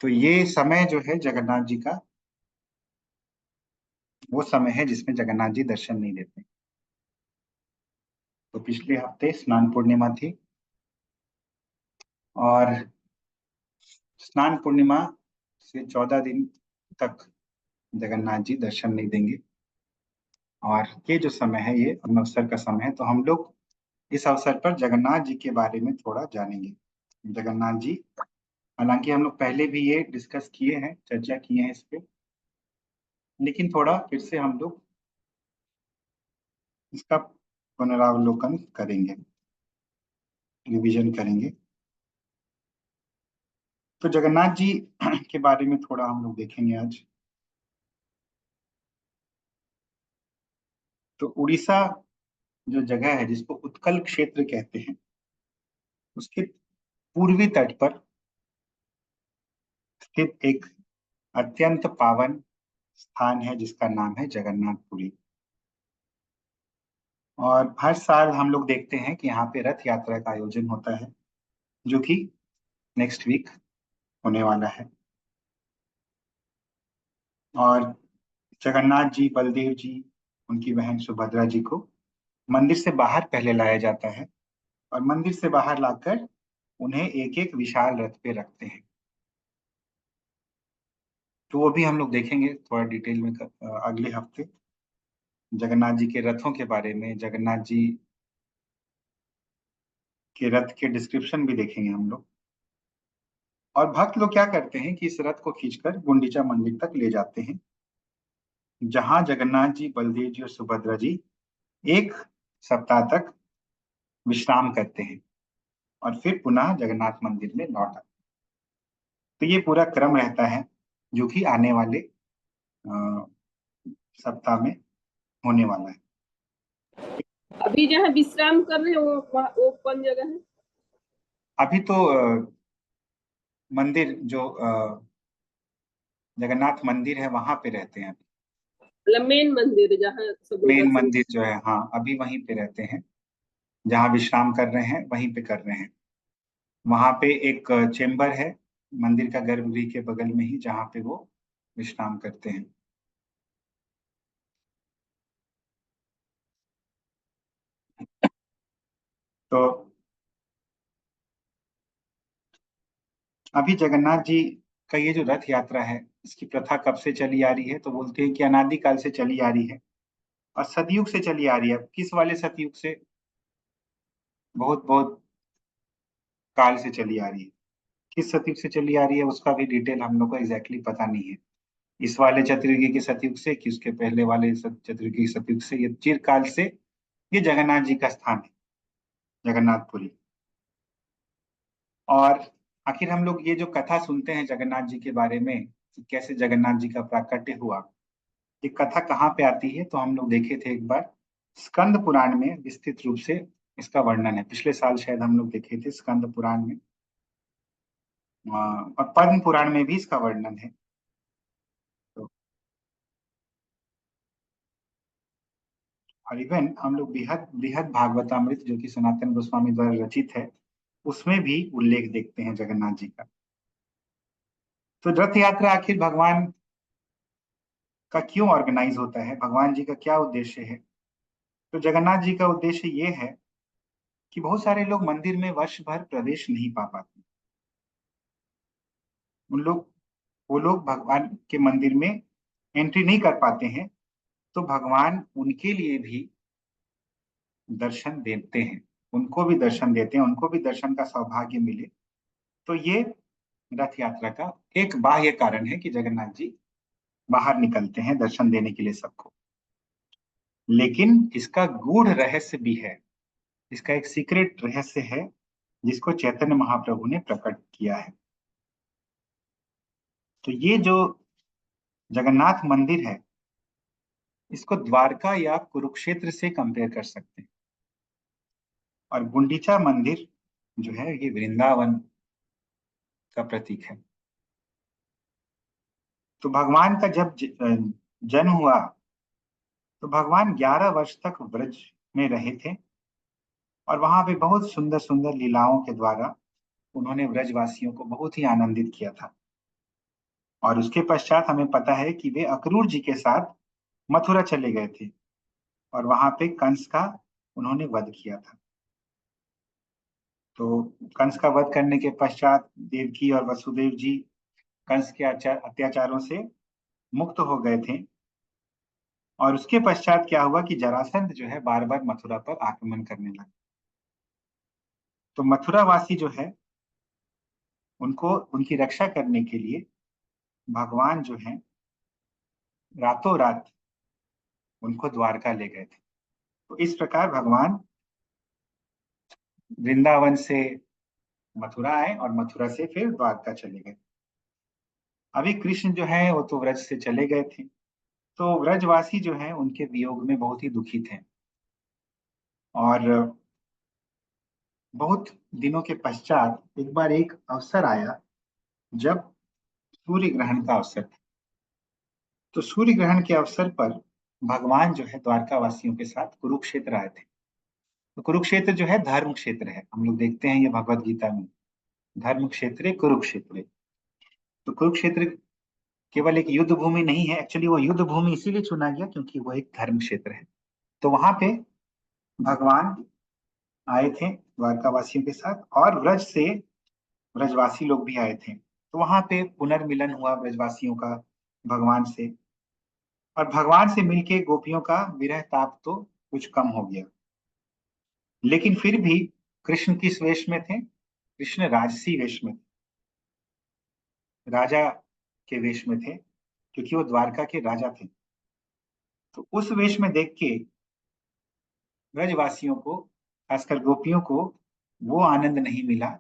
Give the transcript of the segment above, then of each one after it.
तो ये समय जो है जगन्नाथ जी का, वो समय है जिसमें जगन्नाथ जी दर्शन नहीं देते। तो पिछले हफ्ते स्नान पूर्णिमा थी, और स्नान पूर्णिमा से 14 दिन तक जगन्नाथ जी दर्शन नहीं देंगे। और ये जो समय है ये अवसर का समय है, तो हम लोग इस अवसर पर जगन्नाथ जी के बारे में थोड़ा जानेंगे। जगन्नाथ जी, हालांकि हम लोग पहले भी ये डिस्कस किए हैं, चर्चा किए हैं इस पे, लेकिन थोड़ा फिर से हम लोग इसका पुनरावलोकन करेंगे, रिवीजन करेंगे। तो जगन्नाथ जी के बारे में थोड़ा हम लोग देखेंगे आज। तो उड़ीसा जो जगह है जिसको उत्कल क्षेत्र कहते हैं, उसके पूर्वी तट पर स्थित एक अत्यंत पावन स्थान है जिसका नाम है जगन्नाथपुरी। और हर साल हम लोग देखते हैं कि यहाँ पे रथ यात्रा का आयोजन होता है, जो कि नेक्स्ट वीक होने वाला है। और जगन्नाथ जी, बलदेव जी, उनकी बहन सुभद्रा जी को मंदिर से बाहर पहले लाया जाता है, और मंदिर से बाहर लाकर उन्हें एक एक विशाल रथ पे रखते हैं। तो वो भी हम लोग देखेंगे थोड़ा डिटेल में अगले हफ्ते। जगन्नाथ जी के रथों के बारे में, जगन्नाथ जी के रथ के डिस्क्रिप्शन भी देखेंगे हम लोग। और भक्त लोग क्या करते हैं कि इस रथ को खींचकर गुंडीचा मंदिर तक ले जाते हैं, जहां जगन्नाथ जी, बलदेव जी और सुभद्रा जी 1 सप्ताह तक विश्राम करते हैं, और फिर पुनः जगन्नाथ मंदिर में लौट आते हैं। तो ये पूरा क्रम रहता है जो कि आने वाले सप्ताह में होने वाला है। अभी जहाँ विश्राम कर रहे हैं वो कौन जगह है? अभी तो मंदिर जो जगन्नाथ मंदिर है वहां पे रहते हैं। मतलब मेन मंदिर जहाँ सब लोग मेन दर्शन। मंदिर जो है, हाँ, अभी वहीं पे रहते हैं, जहाँ विश्राम कर रहे हैं वहीं पे कर रहे हैं। वहां पे एक चेम्बर है मंदिर का गर्भगृह के बगल में ही, जहाँ पे वो विश्राम करते हैं। तो अभी जगन्नाथ जी का ये जो रथ यात्रा है, इसकी प्रथा कब से चली आ रही है? तो बोलते हैं कि अनादि काल से चली आ रही है, और सतयुग से चली आ रही है। किस वाले सतयुग से? बहुत बहुत काल से चली आ रही है। किस सतयुग से चली आ रही है उसका भी डिटेल हम लोग को एग्जैक्टली पता नहीं है। इस वाले चतुर्युगी के सतयुग से कि उसके पहले वाले चतुर्युगी के सतयुग से, ये चिरकाल से ये जगन्नाथ जी का स्थान है, जगन्नाथपुरी। और आखिर हम लोग ये जो कथा सुनते हैं जगन्नाथ जी के बारे में, कि कैसे जगन्नाथ जी का प्राकट्य हुआ, ये कथा कहाँ पे आती है? तो हम लोग देखे थे एक बार, स्कंद पुराण में विस्तृत रूप से इसका वर्णन है। पिछले साल शायद हम लोग देखे थे स्कंद पुराण में, और पद्म पुराण में भी इसका वर्णन है। तो और इवन हम लोग बृहद बृहद भागवतामृत, जो कि सनातन गोस्वामी द्वारा रचित है, उसमें भी उल्लेख देखते हैं जगन्नाथ जी का। तो रथ यात्रा आखिर भगवान का क्यों ऑर्गेनाइज होता है, भगवान जी का क्या उद्देश्य है? तो जगन्नाथ जी का उद्देश्य ये है कि बहुत सारे लोग मंदिर में वर्ष भर प्रवेश नहीं पा पाते। उन लोग वो लोग भगवान के मंदिर में एंट्री नहीं कर पाते हैं, तो भगवान उनके लिए भी दर्शन देते हैं, उनको भी दर्शन देते हैं, उनको भी दर्शन का सौभाग्य मिले। तो ये रथ यात्रा का एक बाह्य कारण है कि जगन्नाथ जी बाहर निकलते हैं दर्शन देने के लिए सबको। लेकिन इसका गूढ़ रहस्य भी है, इसका एक सीक्रेट रहस्य है, जिसको चैतन्य महाप्रभु ने प्रकट किया है। तो ये जो जगन्नाथ मंदिर है, इसको द्वारका या कुरुक्षेत्र से कंपेयर कर सकते हैं। और गुंडीचा मंदिर जो है ये वृंदावन का प्रतीक है। तो भगवान का जब जन्म हुआ, तो भगवान 11 वर्ष तक ब्रज में रहे थे, और वहां पे बहुत सुंदर सुंदर लीलाओं के द्वारा उन्होंने ब्रजवासियों को बहुत ही आनंदित किया था। और उसके पश्चात हमें पता है कि वे अक्रूर जी के साथ मथुरा चले गए थे और वहां पे कंस का उन्होंने वध किया था। तो कंस का वध करने के पश्चात देवकी और वसुदेव जी कंस के अत्याचारों से मुक्त हो गए थे। और उसके पश्चात क्या हुआ कि जरासंध जो है बार बार मथुरा पर आक्रमण करने लगा। तो मथुरा वासी जो है उनको उनकी रक्षा करने के लिए भगवान जो है रातों रात उनको द्वारका ले गए थे। तो इस प्रकार भगवान वृंदावन से मथुरा आए और मथुरा से फिर द्वारका चले गए। अभी कृष्ण जो है वो तो व्रज से चले गए थे, तो व्रजवासी जो है उनके वियोग में बहुत ही दुखी थे। और बहुत दिनों के पश्चात एक बार एक अवसर आया जब सूर्य ग्रहण का अवसर था। तो सूर्य ग्रहण के अवसर पर भगवान जो है द्वारका वासियों के साथ कुरुक्षेत्र आए थे। तो कुरुक्षेत्र जो है धर्म क्षेत्र है, हम लोग देखते हैं ये भगवत गीता में, धर्म क्षेत्र कुरुक्षेत्र। तो कुरुक्षेत्र केवल एक युद्ध भूमि नहीं है, एक्चुअली वो युद्ध भूमि इसीलिए चुना गया क्योंकि वो एक धर्म क्षेत्र है। तो वहां पे भगवान आए थे द्वारका वासियों के साथ और व्रज से ब्रजवासी लोग भी आए थे। तो वहां पे पुनर्मिलन हुआ ब्रजवासियों का भगवान से। और भगवान से मिलके गोपियों का विरह ताप तो कुछ कम हो गया। लेकिन फिर भी कृष्ण किस वेश में थे? कृष्ण राजसी वेश में थे, राजा के वेश में थे, क्योंकि वो द्वारका के राजा थे। तो उस वेश में देख के ब्रजवासियों को, खासकर गोपियों को, वो आनंद नहीं मिला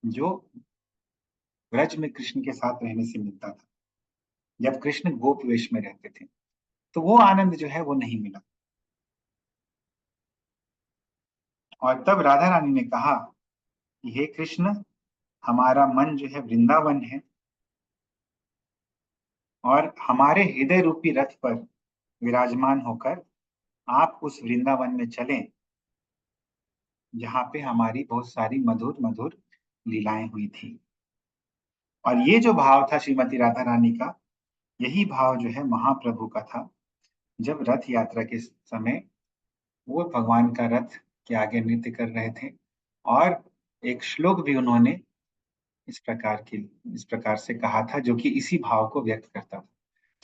जो ब्रज में कृष्ण के साथ रहने से मिलता था, जब कृष्ण गोप वेश में रहते थे। तो वो आनंद जो है वो नहीं मिला। और तब राधा रानी ने कहा कि हे कृष्ण, हमारा मन जो है वृंदावन है और हमारे हृदय रूपी रथ पर विराजमान होकर आप उस वृंदावन में चलें जहाँ पे हमारी बहुत सारी मधुर मधुर लीलाएं हुई थी। और ये जो भाव था श्रीमती राधा रानी का, यही भाव जो है महाप्रभु का था जब रथ यात्रा के समय वो भगवान का रथ के आगे नृत्य कर रहे थे। और एक श्लोक भी उन्होंने इस प्रकार से कहा था जो कि इसी भाव को व्यक्त करता था।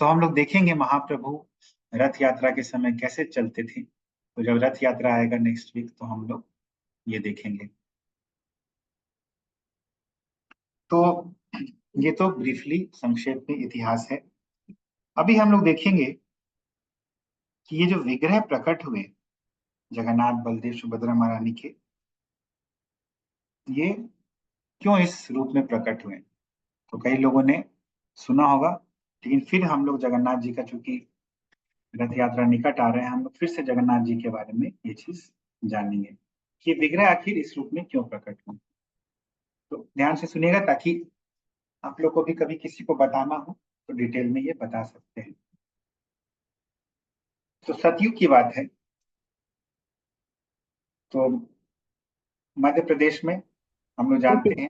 तो हम लोग देखेंगे महाप्रभु रथ यात्रा के समय कैसे चलते थे। तो जब रथ यात्रा आएगा नेक्स्ट वीक तो हम लोग ये देखेंगे। तो ये तो ब्रीफली संक्षेप में इतिहास है। अभी हम लोग देखेंगे कि ये जो विग्रह प्रकट हुए जगन्नाथ बलदेव सुभद्रा महारानी के, ये क्यों इस रूप में प्रकट हुए? तो कई लोगों ने सुना होगा, लेकिन फिर हम लोग जगन्नाथ जी का, चूंकि रथ यात्रा निकट आ रहे हैं, हम लोग फिर से जगन्नाथ जी के बारे में ये चीज जानेंगे कि विग्रह आखिर इस रूप में क्यों प्रकट हुए। तो ध्यान से सुनिएगा ताकि आप लोग को भी कभी किसी को बताना हो तो डिटेल में ये बता सकते हैं। तो सतयुग की बात है। तो मध्य प्रदेश में हम लोग ठीक है। जानते हैं।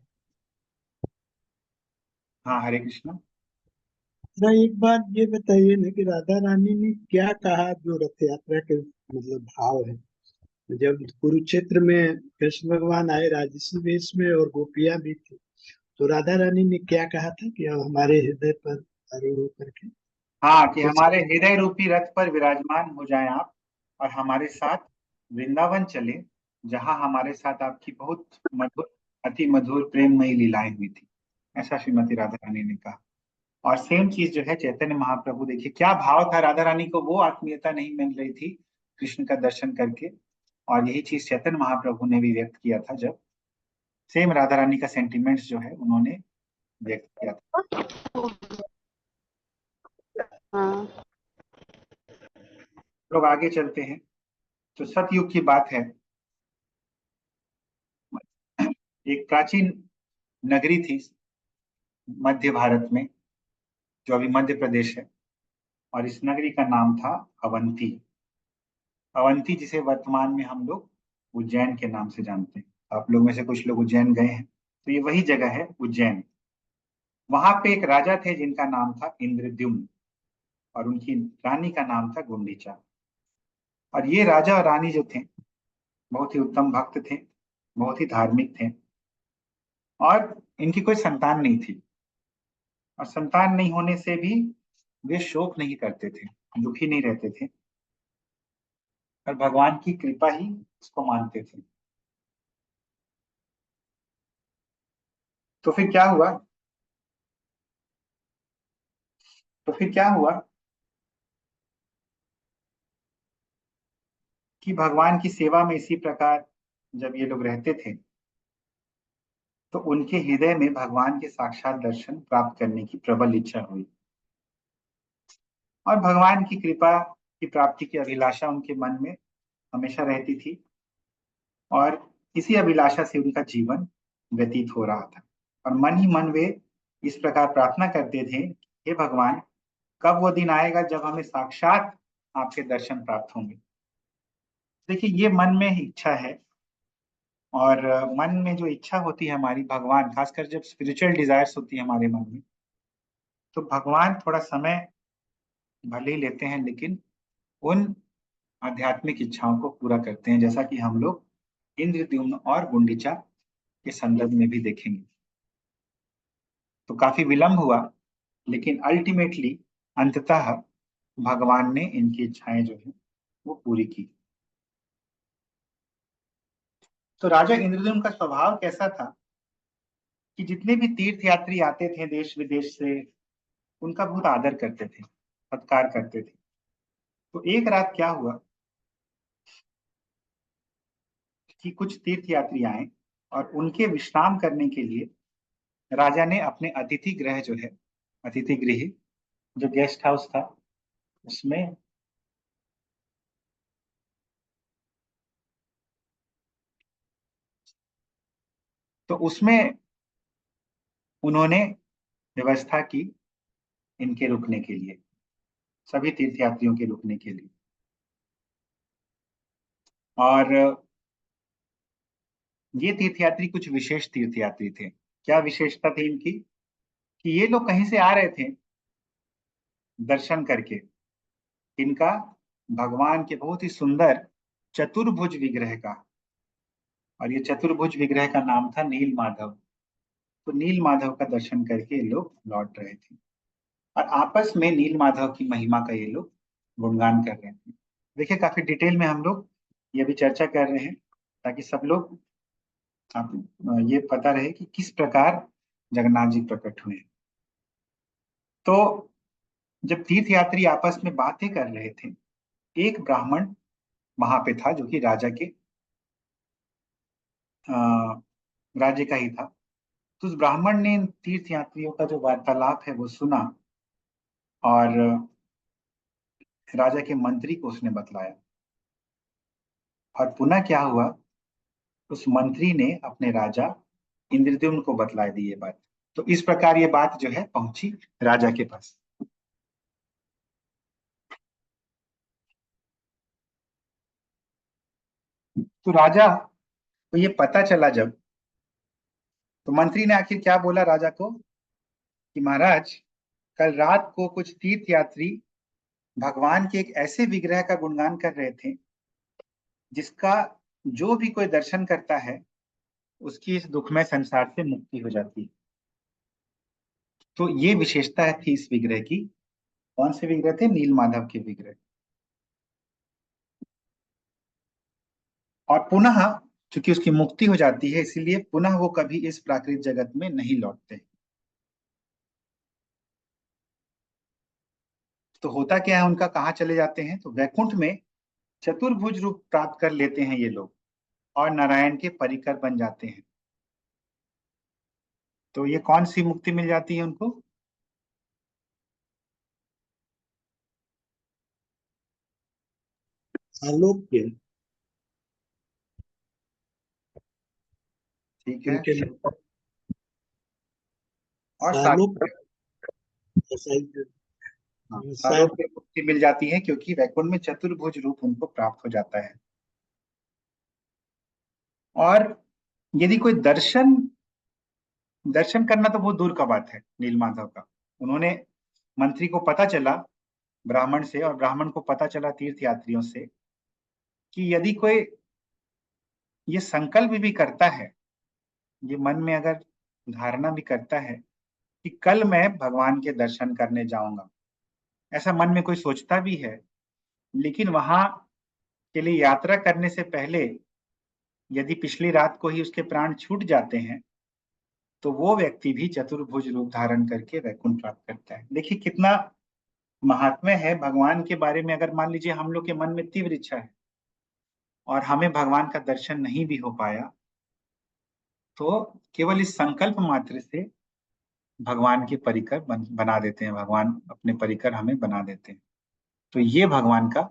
हाँ, हरे कृष्णा। ना एक बात ये बताइए ना कि राधा रानी ने क्या कहा जो रथ यात्रा के मतलब भाव है। जब कुरुक्षेत्र में कृष्ण भगवान आए राजसी वेश में और गोपियां भी थी, तो राधा रानी ने क्या कहा था कि अब हमारे हृदय पर आरूढ़ होकर के हाँ, कि कुछ। हमारे हृदय रूपी रथ पर विराजमान हो जाएं आप और हमारे साथ वृंदावन चले जहाँ हमारे साथ आपकी बहुत मधुर, अति मधुर प्रेममयी लीलाएं हुई थी। ऐसा श्रीमती राधा रानी ने कहा। और सेम चीज जो है चैतन्य महाप्रभु, देखिए क्या भाव था राधा रानी को, वो आत्मीयता नहीं मिल रही थी कृष्ण का दर्शन करके। और यही चीज चैतन्य महाप्रभु ने भी व्यक्त किया था जब सेम राधा रानी का सेंटिमेंट्स जो है उन्होंने व्यक्त किया था। हाँ। लोग आगे चलते हैं। तो सतयुग की बात है। एक प्राचीन नगरी थी मध्य भारत में, जो अभी मध्य प्रदेश है। और इस नगरी का नाम था अवंती। अवंती जिसे वर्तमान में हम लोग उज्जैन के नाम से जानते हैं। आप लोग में से कुछ लोग उज्जैन गए हैं, तो ये वही जगह है उज्जैन। वहां पे एक राजा थे जिनका नाम था इंद्रद्युम्न, और उनकी रानी का नाम था गुंडीचा। और ये राजा और रानी जो थे बहुत ही उत्तम भक्त थे, बहुत ही धार्मिक थे, और इनकी कोई संतान नहीं थी। और संतान नहीं होने से भी वे शोक नहीं करते थे, दुखी नहीं रहते थे, और भगवान की कृपा ही उसको मानते थे। तो फिर क्या हुआ? तो फिर क्या हुआ कि भगवान की सेवा में इसी प्रकार जब ये लोग रहते थे, तो उनके हृदय में भगवान के साक्षात दर्शन प्राप्त करने की प्रबल इच्छा हुई। और भगवान की कृपा की प्राप्ति की अभिलाषा उनके मन में हमेशा रहती थी, और इसी अभिलाषा से उनका जीवन व्यतीत हो रहा था। और मन ही मन वे इस प्रकार प्रार्थना करते थे, हे भगवान, कब वो दिन आएगा जब हमें साक्षात आपके दर्शन प्राप्त होंगे। देखिए, ये मन में इच्छा है, और मन में जो इच्छा होती है हमारी, भगवान खासकर जब स्पिरिचुअल डिजायर्स होती है हमारे मन में, तो भगवान थोड़ा समय भले ही लेते हैं, लेकिन उन आध्यात्मिक इच्छाओं को पूरा करते हैं, जैसा कि हम लोग इंद्रद्युम्न और गुंडीचा के संदर्भ में भी देखेंगे। तो काफी विलंब हुआ, लेकिन अल्टीमेटली अंततः भगवान ने इनकी इच्छाएं जो है वो पूरी की। तो राजा इंद्रद्युम्न का स्वभाव कैसा था कि जितने भी तीर्थ यात्री आते थे देश विदेश से, उनका बहुत आदर करते थे, सत्कार करते थे। तो एक रात क्या हुआ कि कुछ तीर्थ यात्री आए, और उनके विश्राम करने के लिए राजा ने अपने अतिथि गृह जो है, अतिथि गृह जो गेस्ट हाउस था, उसमें तो उसमें उन्होंने व्यवस्था की इनके रुकने के लिए, सभी तीर्थयात्रियों के रुकने के लिए। और ये तीर्थयात्री कुछ विशेष तीर्थयात्री थे। क्या विशेषता थी इनकी? कि ये लोग कहीं से आ रहे थे दर्शन करके। इनका भगवान के बहुत ही सुंदर चतुर्भुज विग्रह का, और ये चतुर्भुज विग्रह का नाम था नील माधव। तो नील माधव का दर्शन करके ये लोग लौट रहे थे, और आपस में नील माधव की महिमा का ये लोग गुणगान कर रहे थे। देखिए, काफी डिटेल में हम लोग ये भी चर्चा कर रहे हैं, ताकि सब लोग आप ये पता रहे कि किस प्रकार जगन्नाथ जी प्रकट हुए। तो जब तीर्थयात्री आपस में बातें कर रहे थे, एक ब्राह्मण वहां पे था जो कि राजा के राज्य का ही था। तो उस ब्राह्मण ने इन तीर्थयात्रियों का जो वार्तालाप है वो सुना, और राजा के मंत्री को उसने बतलाया। और पुनः क्या हुआ, उस मंत्री ने अपने राजा इंद्रद्युम्न को बतला दी ये बात। तो इस प्रकार ये बात जो है पहुंची राजा के पास। तो राजा को ये पता चला जब, तो मंत्री ने आखिर क्या बोला राजा को कि महाराज, कल रात को कुछ तीर्थ यात्री भगवान के एक ऐसे विग्रह का गुणगान कर रहे थे जिसका जो भी कोई दर्शन करता है उसकी इस दुखमय संसार से मुक्ति हो जाती है। तो ये विशेषता थी इस विग्रह की। कौन से विग्रह थे? नील माधव के विग्रह। और पुनः चूंकि उसकी मुक्ति हो जाती है, इसीलिए पुनः वो कभी इस प्राकृतिक जगत में नहीं लौटते। तो होता क्या है, उनका कहाँ चले जाते हैं? तो वैकुंठ में चतुर्भुज रूप प्राप्त कर लेते हैं ये लोग, और नारायण के परिकर बन जाते हैं। तो ये कौन सी मुक्ति मिल जाती है उनको? आलोक्य। ठीक है। उनके और आलोक्य शायद। हाँ, शायद आलोक में मुक्ति मिल जाती है, क्योंकि वैकुंठ में चतुर्भुज रूप उनको प्राप्त हो जाता है। और यदि कोई दर्शन दर्शन करना तो बहुत दूर का बात है नीलमाधव का। उन्होंने, मंत्री को पता चला ब्राह्मण से, और ब्राह्मण को पता चला तीर्थ यात्रियों से, कि यदि कोई ये संकल्प भी करता है, ये मन में अगर धारणा भी करता है कि कल मैं भगवान के दर्शन करने जाऊंगा, ऐसा मन में कोई सोचता भी है, लेकिन वहां के लिए यात्रा करने से पहले यदि पिछली रात को ही उसके प्राण छूट जाते हैं, तो वो व्यक्ति भी चतुर्भुज रूप धारण करके वैकुंठ प्राप्त करता है। देखिए कितना महात्म्य है भगवान के बारे में। अगर मान लीजिए हम लोग के मन में तीव्र इच्छा है और हमें भगवान का दर्शन नहीं भी हो पाया, तो केवल इस संकल्प मात्र से भगवान के परिकर बना देते हैं, भगवान अपने परिकर हमें बना देते हैं। तो ये भगवान का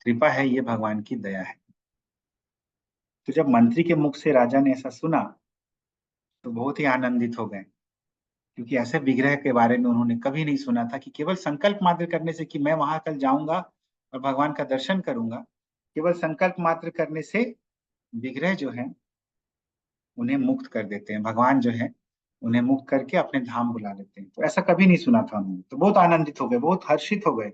कृपा है, ये भगवान की दया है। तो जब मंत्री के मुख से राजा ने ऐसा सुना तो बहुत ही आनंदित हो गए, क्योंकि ऐसे विग्रह के बारे में उन्होंने कभी नहीं सुना था कि केवल संकल्प मात्र करने से कि मैं वहां कल जाऊंगा और भगवान का दर्शन करूंगा, केवल संकल्प मात्र करने से विग्रह जो है उन्हें मुक्त कर देते हैं, भगवान जो है उन्हें मुक्त करके अपने धाम बुला लेते हैं। तो ऐसा कभी नहीं सुना था उन्होंने। तो बहुत आनंदित हो गए, बहुत हर्षित हो गए,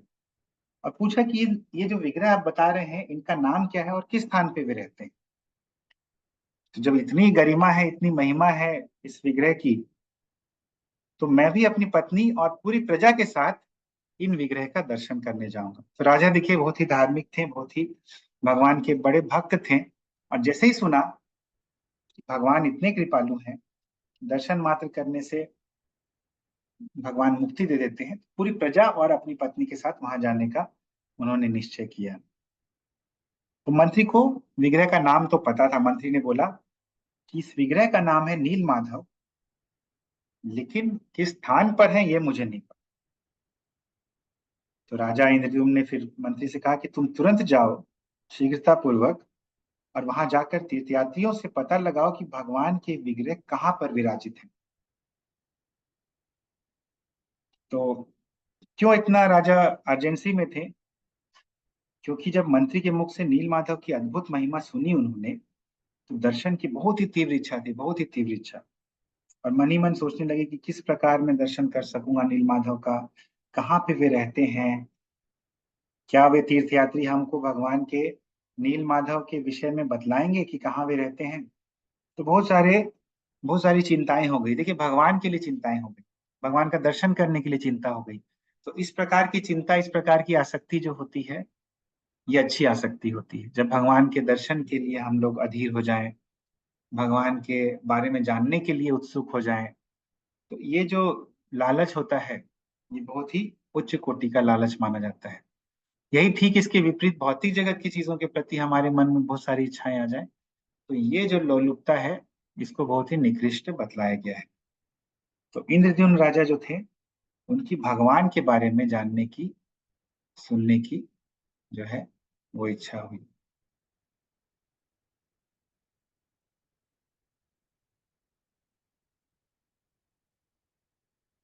और पूछा कि ये जो विग्रह आप बता रहे हैं इनका नाम क्या है और किस स्थान पे वे रहते हैं। तो जब इतनी गरिमा है, इतनी महिमा है इस विग्रह की, तो मैं भी अपनी पत्नी और पूरी प्रजा के साथ इन विग्रह का दर्शन करने जाऊंगा। तो राजा देखिए बहुत ही धार्मिक थे, बहुत ही भगवान के बड़े भक्त थे, और जैसे ही सुना कि भगवान इतने कृपालु हैं, दर्शन मात्र करने से भगवान मुक्ति दे देते हैं, पूरी प्रजा और अपनी पत्नी के साथ वहां जाने का उन्होंने निश्चय किया। तो मंत्री को विग्रह का नाम तो पता था। मंत्री ने बोला कि इस विग्रह का नाम है नील माधव, लेकिन किस स्थान पर है ये मुझे नहीं पता। तो राजा इंद्रद्युम्न ने फिर मंत्री से कहा कि तुम तुरंत जाओ शीघ्रता पूर्वक, और वहां जाकर तीर्थयात्रियों से पता लगाओ कि भगवान के विग्रह कहाँ पर विराजित है। तो क्यों इतना राजा अर्जेंसी में थे? क्योंकि जब मंत्री के मुख से नील माधव की अद्भुत महिमा सुनी उन्होंने, तो दर्शन की बहुत ही तीव्र इच्छा थी, बहुत ही तीव्र इच्छा। और मन ही मन सोचने लगे कि किस प्रकार मैं दर्शन कर सकूंगा नील माधव का, कहाँ पे वे रहते हैं, क्या वे तीर्थयात्री हमको भगवान के नील माधव के विषय में बतलाएंगे कि कहाँ वे रहते हैं। तो बहुत सारी चिंताएं हो गई। देखिए भगवान के लिए चिंताएं हो गई, भगवान का दर्शन करने के लिए चिंता हो गई। तो इस प्रकार की चिंता, इस प्रकार की आसक्ति जो होती है, ये अच्छी आसक्ति होती है। जब भगवान के दर्शन के लिए हम लोग अधीर हो जाएं, भगवान के बारे में जानने के लिए उत्सुक हो जाएं, तो ये जो लालच होता है, ये बहुत ही उच्च कोटि का लालच माना जाता है। यही ठीक इसके विपरीत भौतिक जगत की चीजों के प्रति हमारे मन में बहुत सारी इच्छाएं आ जाए, तो ये जो लोलुपता है, इसको बहुत ही निकृष्ट बतलाया गया है। तो इंद्रद्युम्न राजा जो थे, उनकी भगवान के बारे में जानने की, सुनने की जो है वो इच्छा हुई।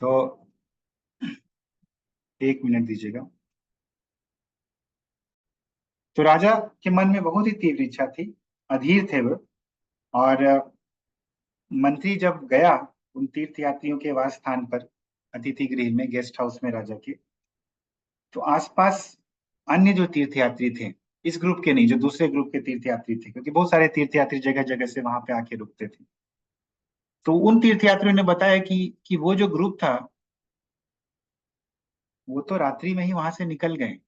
तो 1 मिनट दीजिएगा। तो राजा के मन में बहुत ही तीव्र इच्छा थी, अधीर थे वो। और मंत्री जब गया उन तीर्थ यात्रियों के वास स्थान पर, अतिथि गृह में, गेस्ट हाउस में राजा के, तो आसपास अन्य जो तीर्थयात्री थे, इस ग्रुप के नहीं, जो दूसरे ग्रुप के तीर्थयात्री थे, क्योंकि बहुत सारे तीर्थयात्री जगह जगह से वहां पे आके रुकते थे, तो उन तीर्थयात्रियों ने बताया कि वो जो ग्रुप था, वो तो रात्रि में ही वहां से निकल गए।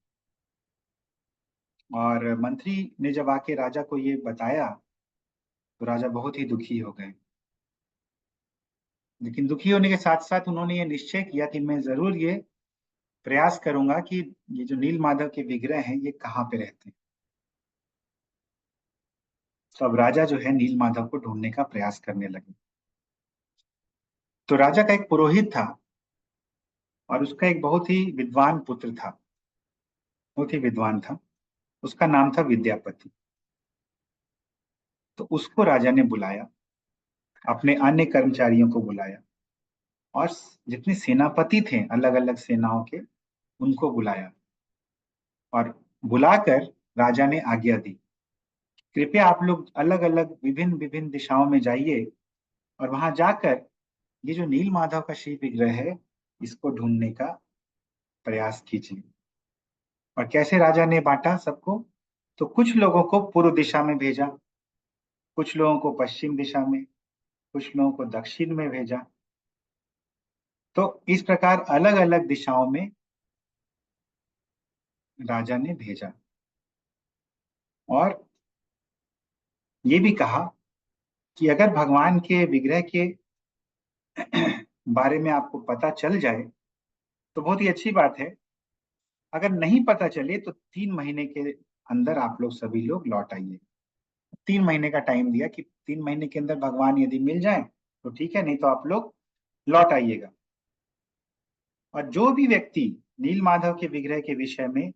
और मंत्री ने जब आके राजा को ये बताया, तो राजा बहुत ही दुखी हो गए। लेकिन दुखी होने के साथ साथ उन्होंने ये निश्चय किया कि मैं जरूर ये प्रयास करूंगा कि ये जो नील माधव के विग्रह हैं ये कहाँ पे रहते हैं। तो अब राजा जो है नील माधव को ढूंढने का प्रयास करने लगे। तो राजा का एक पुरोहित था, और उसका एक बहुत ही विद्वान पुत्र था, बहुत ही विद्वान था। उसका नाम था विद्यापति। तो उसको राजा ने बुलाया, अपने अन्य कर्मचारियों को बुलाया, और जितने सेनापति थे अलग अलग सेनाओं के, उनको बुलाया, और बुलाकर राजा ने आज्ञा दी, कृपया आप लोग अलग अलग विभिन्न विभिन्न दिशाओं में जाइए, और वहां जाकर ये जो नील माधव का शिव विग्रह है, इसको ढूंढने का प्रयास कीजिए। और कैसे राजा ने बांटा सबको? तो कुछ लोगों को पूर्व दिशा में भेजा, कुछ लोगों को पश्चिम दिशा में, कुछ लोगों को दक्षिण में भेजा। तो इस प्रकार अलग अलग दिशाओं में राजा ने भेजा। और ये भी कहा कि अगर भगवान के विग्रह के बारे में आपको पता चल जाए तो बहुत ही अच्छी बात है। अगर नहीं पता चले तो 3 महीने के अंदर आप लोग सभी लोग लौट आइए। 3 महीने का टाइम दिया कि 3 महीने के अंदर भगवान यदि मिल जाए तो ठीक है, नहीं तो आप लोग लौट आइएगा। और जो भी व्यक्ति नील माधव के विग्रह के विषय में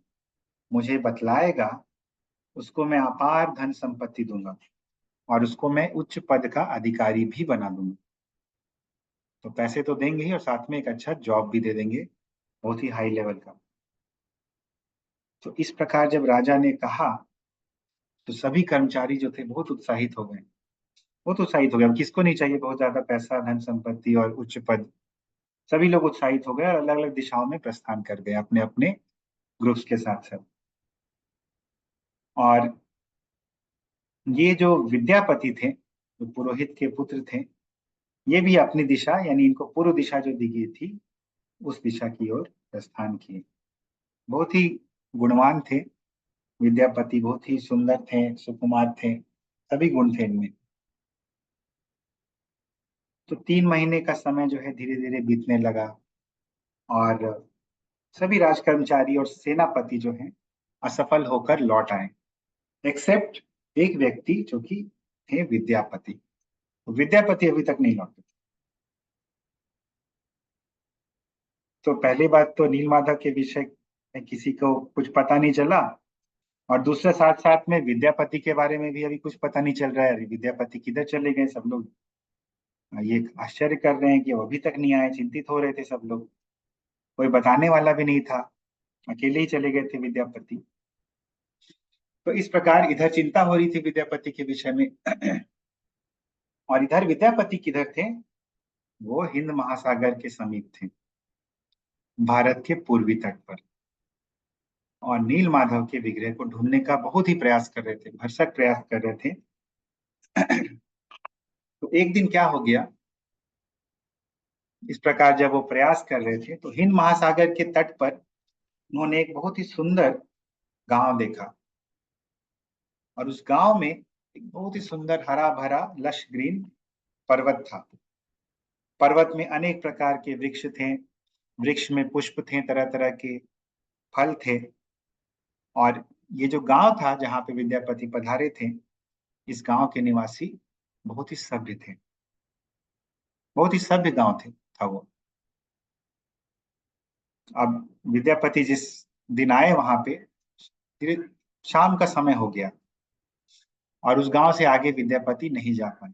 मुझे बतलाएगा, उसको मैं अपार धन संपत्ति दूंगा और उसको मैं उच्च पद का अधिकारी भी बना दूंगा। तो पैसे तो देंगे ही और साथ में एक अच्छा जॉब भी दे देंगे, बहुत ही हाई लेवल का। तो इस प्रकार जब राजा ने कहा तो सभी कर्मचारी जो थे बहुत उत्साहित हो गए, बहुत उत्साहित हो गए। अब किसको नहीं चाहिए बहुत ज्यादा पैसा, धन संपत्ति और उच्च पद? सभी लोग उत्साहित हो गए और अलग अलग दिशाओं में प्रस्थान कर गए अपने अपने ग्रुप्स के साथ साथ। और ये जो विद्यापति थे, जो पुरोहित के पुत्र थे, ये भी अपनी दिशा यानी इनको पूर्व दिशा जो दी गई थी उस दिशा की ओर प्रस्थान किए। बहुत ही गुणवान थे विद्यापति, बहुत ही सुंदर थे, सुकुमार थे, सभी गुण थे इनमें। तो 3 महीने का समय जो है धीरे धीरे बीतने लगा और सभी राजकर्मचारी और सेनापति जो हैं असफल होकर लौट आए, एक्सेप्ट एक व्यक्ति जो कि थे विद्यापति। तो विद्यापति अभी तक नहीं लौटे। तो पहली बात तो नीलमाधव के विषय में किसी को कुछ पता नहीं चला, और दूसरे साथ साथ में विद्यापति के बारे में भी अभी कुछ पता नहीं चल रहा है। अरे विद्यापति किधर चले गए? सब लोग ये आश्चर्य कर रहे हैं कि वो अभी तक नहीं आए, चिंतित हो रहे थे सब लोग। कोई बताने वाला भी नहीं था, अकेले ही चले गए थे विद्यापति। तो इस प्रकार इधर चिंता हो रही थी विद्यापति के विषय में। और इधर विद्यापति किधर थे? वो हिंद महासागर के समीप थे, भारत के पूर्वी तट पर, और नील माधव के विग्रह को ढूंढने का बहुत ही प्रयास कर रहे थे, भरसक प्रयास कर रहे थे। तो एक दिन क्या हो गया, इस प्रकार जब वो प्रयास कर रहे थे तो हिंद महासागर के तट पर उन्होंने एक बहुत ही सुंदर गांव देखा। और उस गांव में एक बहुत ही सुंदर हरा भरा लश ग्रीन पर्वत था। पर्वत में अनेक प्रकार के वृक्ष थे, वृक्ष में पुष्प थे, तरह तरह के फल थे। और ये जो गांव था जहाँ पे विद्यापति पधारे थे, इस गांव के निवासी बहुत ही सभ्य थे, बहुत ही सभ्य गांव था वो। अब विद्यापति जिस दिन आए वहां पे, धीरे शाम का समय हो गया और उस गांव से आगे विद्यापति नहीं जा पाए।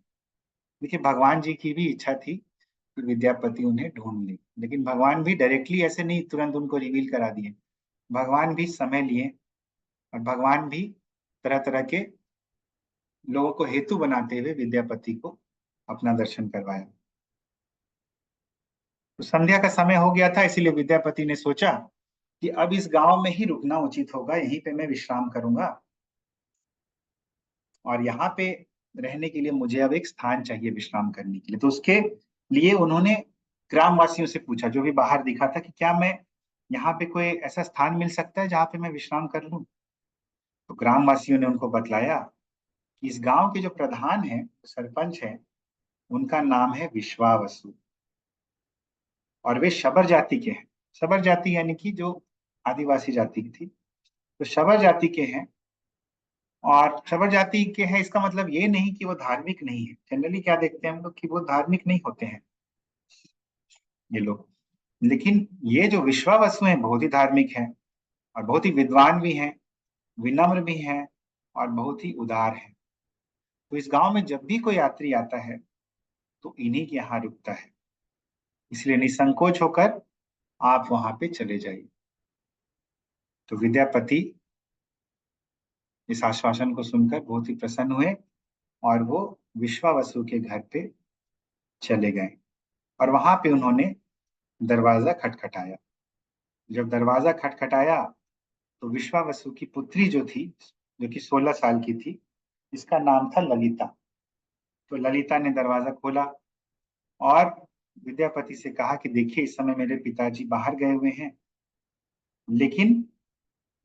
देखिए भगवान जी की भी इच्छा थी कि विद्यापति उन्हें ढूंढ ले, लेकिन भगवान भी डायरेक्टली ऐसे नहीं तुरंत उनको रिवील करा दिए। भगवान भी समय लिए और भगवान भी तरह तरह के लोगों को हेतु बनाते हुए विद्यापति को अपना दर्शन करवाया। तो संध्या का समय हो गया था, इसीलिए विद्यापति ने सोचा कि अब इस गांव में ही रुकना उचित होगा, यहीं पे मैं विश्राम करूंगा और यहाँ पे रहने के लिए मुझे अब एक स्थान चाहिए विश्राम करने के लिए। तो उसके लिए उन्होंने ग्रामवासियों से पूछा, जो भी बाहर दिखा था, कि क्या मैं यहाँ पे कोई ऐसा स्थान मिल सकता है जहाँ पे मैं विश्राम कर लूं? तो ग्रामवासियों ने उनको बतलाया कि इस गांव के जो प्रधान है, सरपंच है, उनका नाम है विश्वावसु और वे शबर जाति के हैं। शबर जाति यानी कि जो आदिवासी जाति की थी, तो शबर जाति के हैं। और शबर जाति के हैं इसका मतलब ये नहीं कि वो धार्मिक नहीं है। जनरली क्या देखते हैं हम लोग कि वो धार्मिक नहीं होते हैं ये लोग, लेकिन ये जो विश्वावसु हैं बहुत ही धार्मिक हैं और बहुत ही विद्वान भी हैं, विनम्र भी हैं और बहुत ही उदार हैं। तो इस गांव में जब भी कोई यात्री आता है तो इन्हीं के यहाँ रुकता है, इसलिए निसंकोच होकर आप वहां पे चले जाइए। तो विद्यापति इस आश्वासन को सुनकर बहुत ही प्रसन्न हुए और वो विश्वावसु के घर पे चले गए। और वहां पे उन्होंने दरवाजा खटखटाया। जब दरवाजा खटखटाया तो विश्वावसु की पुत्री जो थी, जो कि 16 साल की थी, इसका नाम था ललिता। तो ललिता ने दरवाजा खोला और विद्यापति से कहा कि देखिए, इस समय मेरे पिताजी बाहर गए हुए हैं, लेकिन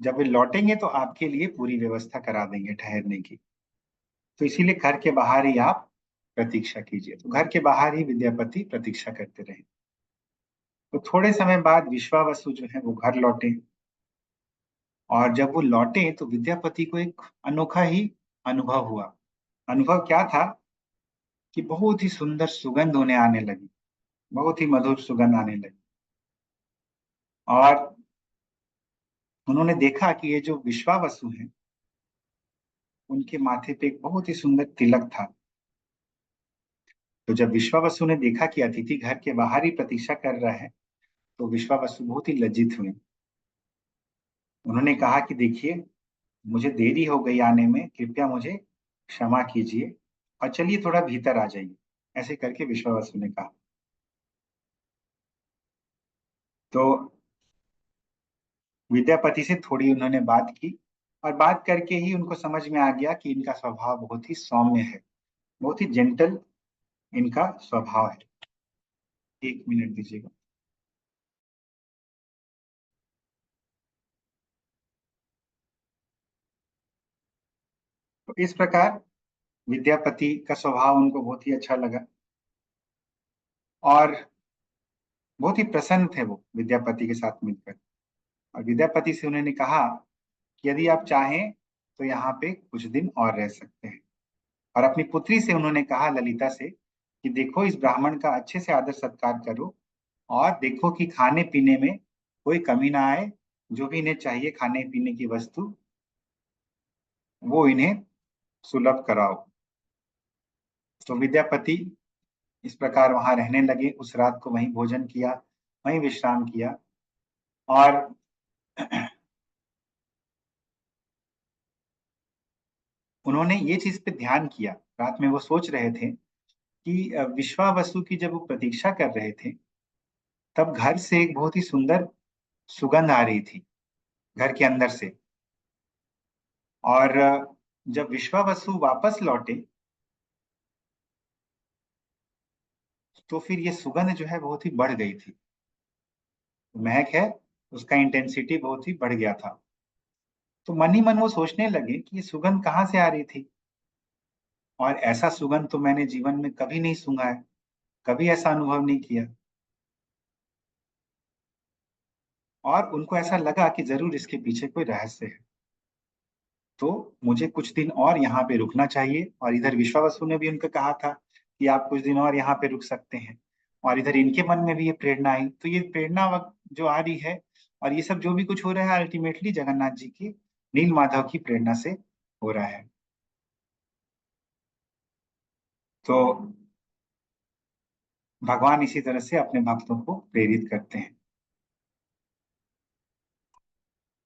जब वे लौटेंगे तो आपके लिए पूरी व्यवस्था करा देंगे ठहरने की। तो इसीलिए घर के बाहर ही आप प्रतीक्षा कीजिए। तो घर के बाहर ही विद्यापति प्रतीक्षा करते रहे। तो थोड़े समय बाद विश्वावसु जो है वो घर लौटे। और जब वो लौटे तो विद्यापति को एक अनोखा ही अनुभव हुआ। अनुभव क्या था कि बहुत ही सुंदर सुगंध उन्हें आने लगी, बहुत ही मधुर सुगंध आने लगी। और उन्होंने देखा कि ये जो विश्वावसु हैं, उनके माथे पे एक बहुत ही सुंदर तिलक था। तो जब विश्वावसु ने देखा कि अतिथि घर के बाहर ही प्रतीक्षा कर रहा है, तो विश्वावसु बहुत ही लज्जित हुए। उन्होंने कहा कि देखिए, मुझे देरी हो गई आने में, कृपया मुझे क्षमा कीजिए और चलिए थोड़ा भीतर आ जाइए। ऐसे करके विश्वावसु ने कहा। तो विद्यापति से थोड़ी उन्होंने बात की और बात करके ही उनको समझ में आ गया कि इनका स्वभाव बहुत ही सौम्य है, बहुत ही जेंटल इनका स्वभाव है। 1 मिनट दीजिएगा। तो इस प्रकार विद्यापति का स्वभाव उनको बहुत ही अच्छा लगा और बहुत ही प्रसन्न थे वो विद्यापति के साथ मिलकर। और विद्यापति से उन्होंने कहा कि यदि आप चाहें तो यहाँ पे कुछ दिन और रह सकते हैं। और अपनी पुत्री से उन्होंने कहा, ललिता से, कि देखो, इस ब्राह्मण का अच्छे से आदर सत्कार करो और देखो कि खाने पीने में कोई कमी ना आए। जो भी इन्हें चाहिए खाने पीने की वस्तु, वो इन्हें सुलभ कराओ। तो विद्यापति इस प्रकार वहां रहने लगे। उस रात को वहीं भोजन किया, वहीं विश्राम किया। और उन्होंने ये चीज पे ध्यान किया। रात में वो सोच रहे थे कि विश्वावसु की जब वो प्रतीक्षा कर रहे थे, तब घर से एक बहुत ही सुंदर सुगंध आ रही थी, घर के अंदर से। और जब विश्वावसु वापस लौटे तो फिर ये सुगंध जो है बहुत ही बढ़ गई थी। महक है, उसका इंटेंसिटी बहुत ही बढ़ गया था। तो मन ही मन वो सोचने लगे कि ये सुगंध कहाँ से आ रही थी, और ऐसा सुगंध तो मैंने जीवन में कभी नहीं सूंघा है, कभी ऐसा अनुभव नहीं किया। और उनको ऐसा लगा कि जरूर इसके पीछे कोई रहस्य है। तो मुझे कुछ दिन और यहाँ पे रुकना चाहिए। और इधर विश्वावसु ने भी उनको कहा था कि आप कुछ दिन और यहाँ पे रुक सकते हैं। और इधर इनके मन में भी ये प्रेरणा आई। तो ये प्रेरणा वक्त जो आ रही है, और ये सब जो भी कुछ हो रहा है, अल्टीमेटली जगन्नाथ जी की, नील माधव की प्रेरणा से हो रहा है। तो भगवान इसी तरह से अपने भक्तों को प्रेरित करते हैं।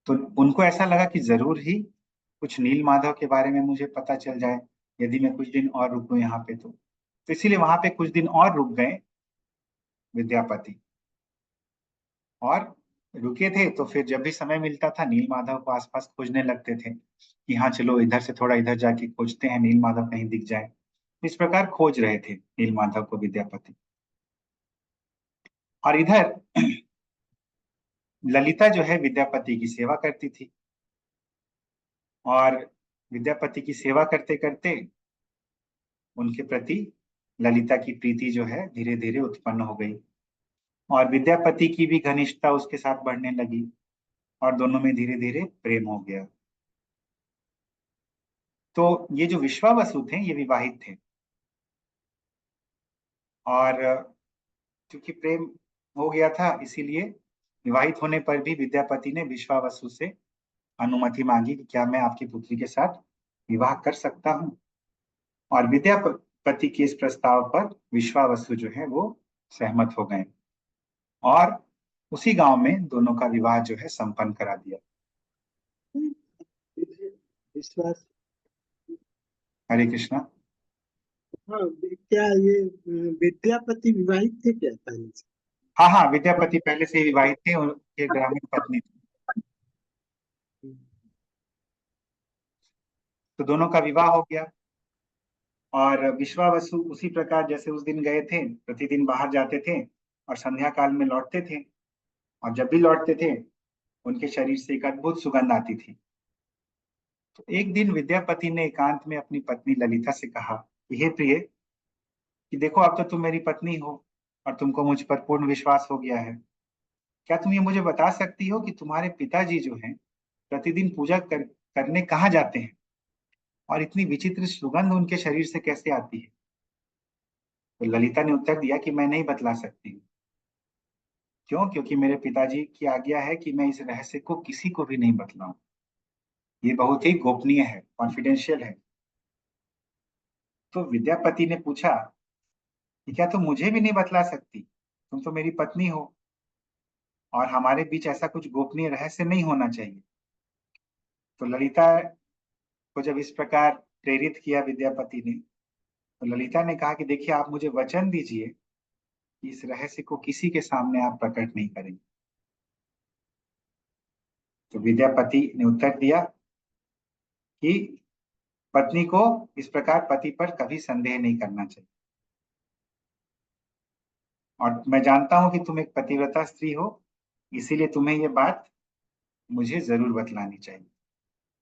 तो उनको ऐसा लगा कि जरूर ही कुछ नील माधव के बारे में मुझे पता चल जाए, यदि मैं कुछ दिन और रुकूं यहाँ पे। तो इसीलिए वहां पे कुछ दिन और रुक गए विद्यापति। और रुके थे तो फिर जब भी समय मिलता था, नील माधव को आसपास खोजने लगते थे कि हाँ चलो, इधर से थोड़ा इधर जाके खोजते हैं, नील माधव कहीं दिख जाए। इस प्रकार खोज रहे थे नील माधव को विद्यापति। और इधर ललिता जो है विद्यापति की सेवा करती थी। और विद्यापति की सेवा करते करते उनके प्रति ललिता की प्रीति जो है धीरे धीरे उत्पन्न हो गई। और विद्यापति की भी घनिष्ठता उसके साथ बढ़ने लगी और दोनों में धीरे धीरे प्रेम हो गया। तो ये जो विश्वावसु थे, ये विवाहित थे। और चूंकि प्रेम हो गया था, इसीलिए विवाहित होने पर भी विद्यापति ने विश्वावसु से अनुमति मांगी कि क्या मैं आपकी पुत्री के साथ विवाह कर सकता हूँ। और विद्यापति के इस प्रस्ताव पर विश्वावसु जो है वो सहमत हो गए। और उसी गांव में दोनों का विवाह जो है संपन्न करा दिया। विश्वास हरे कृष्णा। हाँ, क्या ये विद्यापति विवाहित थे क्या पहले से? हाँ हाँ, विद्यापति पहले से ही विवाहित थे, उनके ग्रामीण पत्नी थी। तो दोनों का विवाह हो गया। और विश्वावसु उसी प्रकार जैसे उस दिन गए थे, प्रतिदिन बाहर जाते थे और संध्या काल में लौटते थे। और जब भी लौटते थे उनके शरीर से एक अद्भुत सुगंध आती थी। तो एक दिन विद्यापति ने एकांत में अपनी पत्नी ललिता से कहा कि हे प्रिय, कि देखो अब तो तुम मेरी पत्नी हो और तुमको मुझ पर पूर्ण विश्वास हो गया है। क्या तुम ये मुझे बता सकती हो कि तुम्हारे पिताजी जो हैं प्रतिदिन करने कहाँ जाते हैं, और इतनी विचित्र सुगंध उनके शरीर से कैसे आती है? तो ललिता ने उत्तर दिया कि मैं नहीं बतला सकती। क्यों? क्योंकि मेरे पिताजी की आज्ञा है कि मैं इस रहस्य को किसी को भी नहीं बतलाऊं। ये बहुत ही गोपनीय है, कॉन्फिडेंशियल है। तो विद्यापति ने पूछा कि क्या तुम मुझे भी नहीं बतला सकती? तुम तो मेरी पत्नी हो और हमारे बीच ऐसा कुछ गोपनीय रहस्य नहीं होना चाहिए। तो ललिता को जब इस प्रकार प्रेरित किया विद्यापति ने, तो ललिता ने कहा कि देखिए, आप मुझे वचन दीजिए कि इस रहस्य को किसी के सामने आप प्रकट नहीं करेंगे। तो विद्यापति ने उत्तर दिया कि पत्नी को इस प्रकार पति पर कभी संदेह नहीं करना चाहिए, और मैं जानता हूं कि तुम एक पतिव्रता स्त्री हो, इसीलिए तुम्हें ये बात मुझे जरूर बतलानी चाहिए।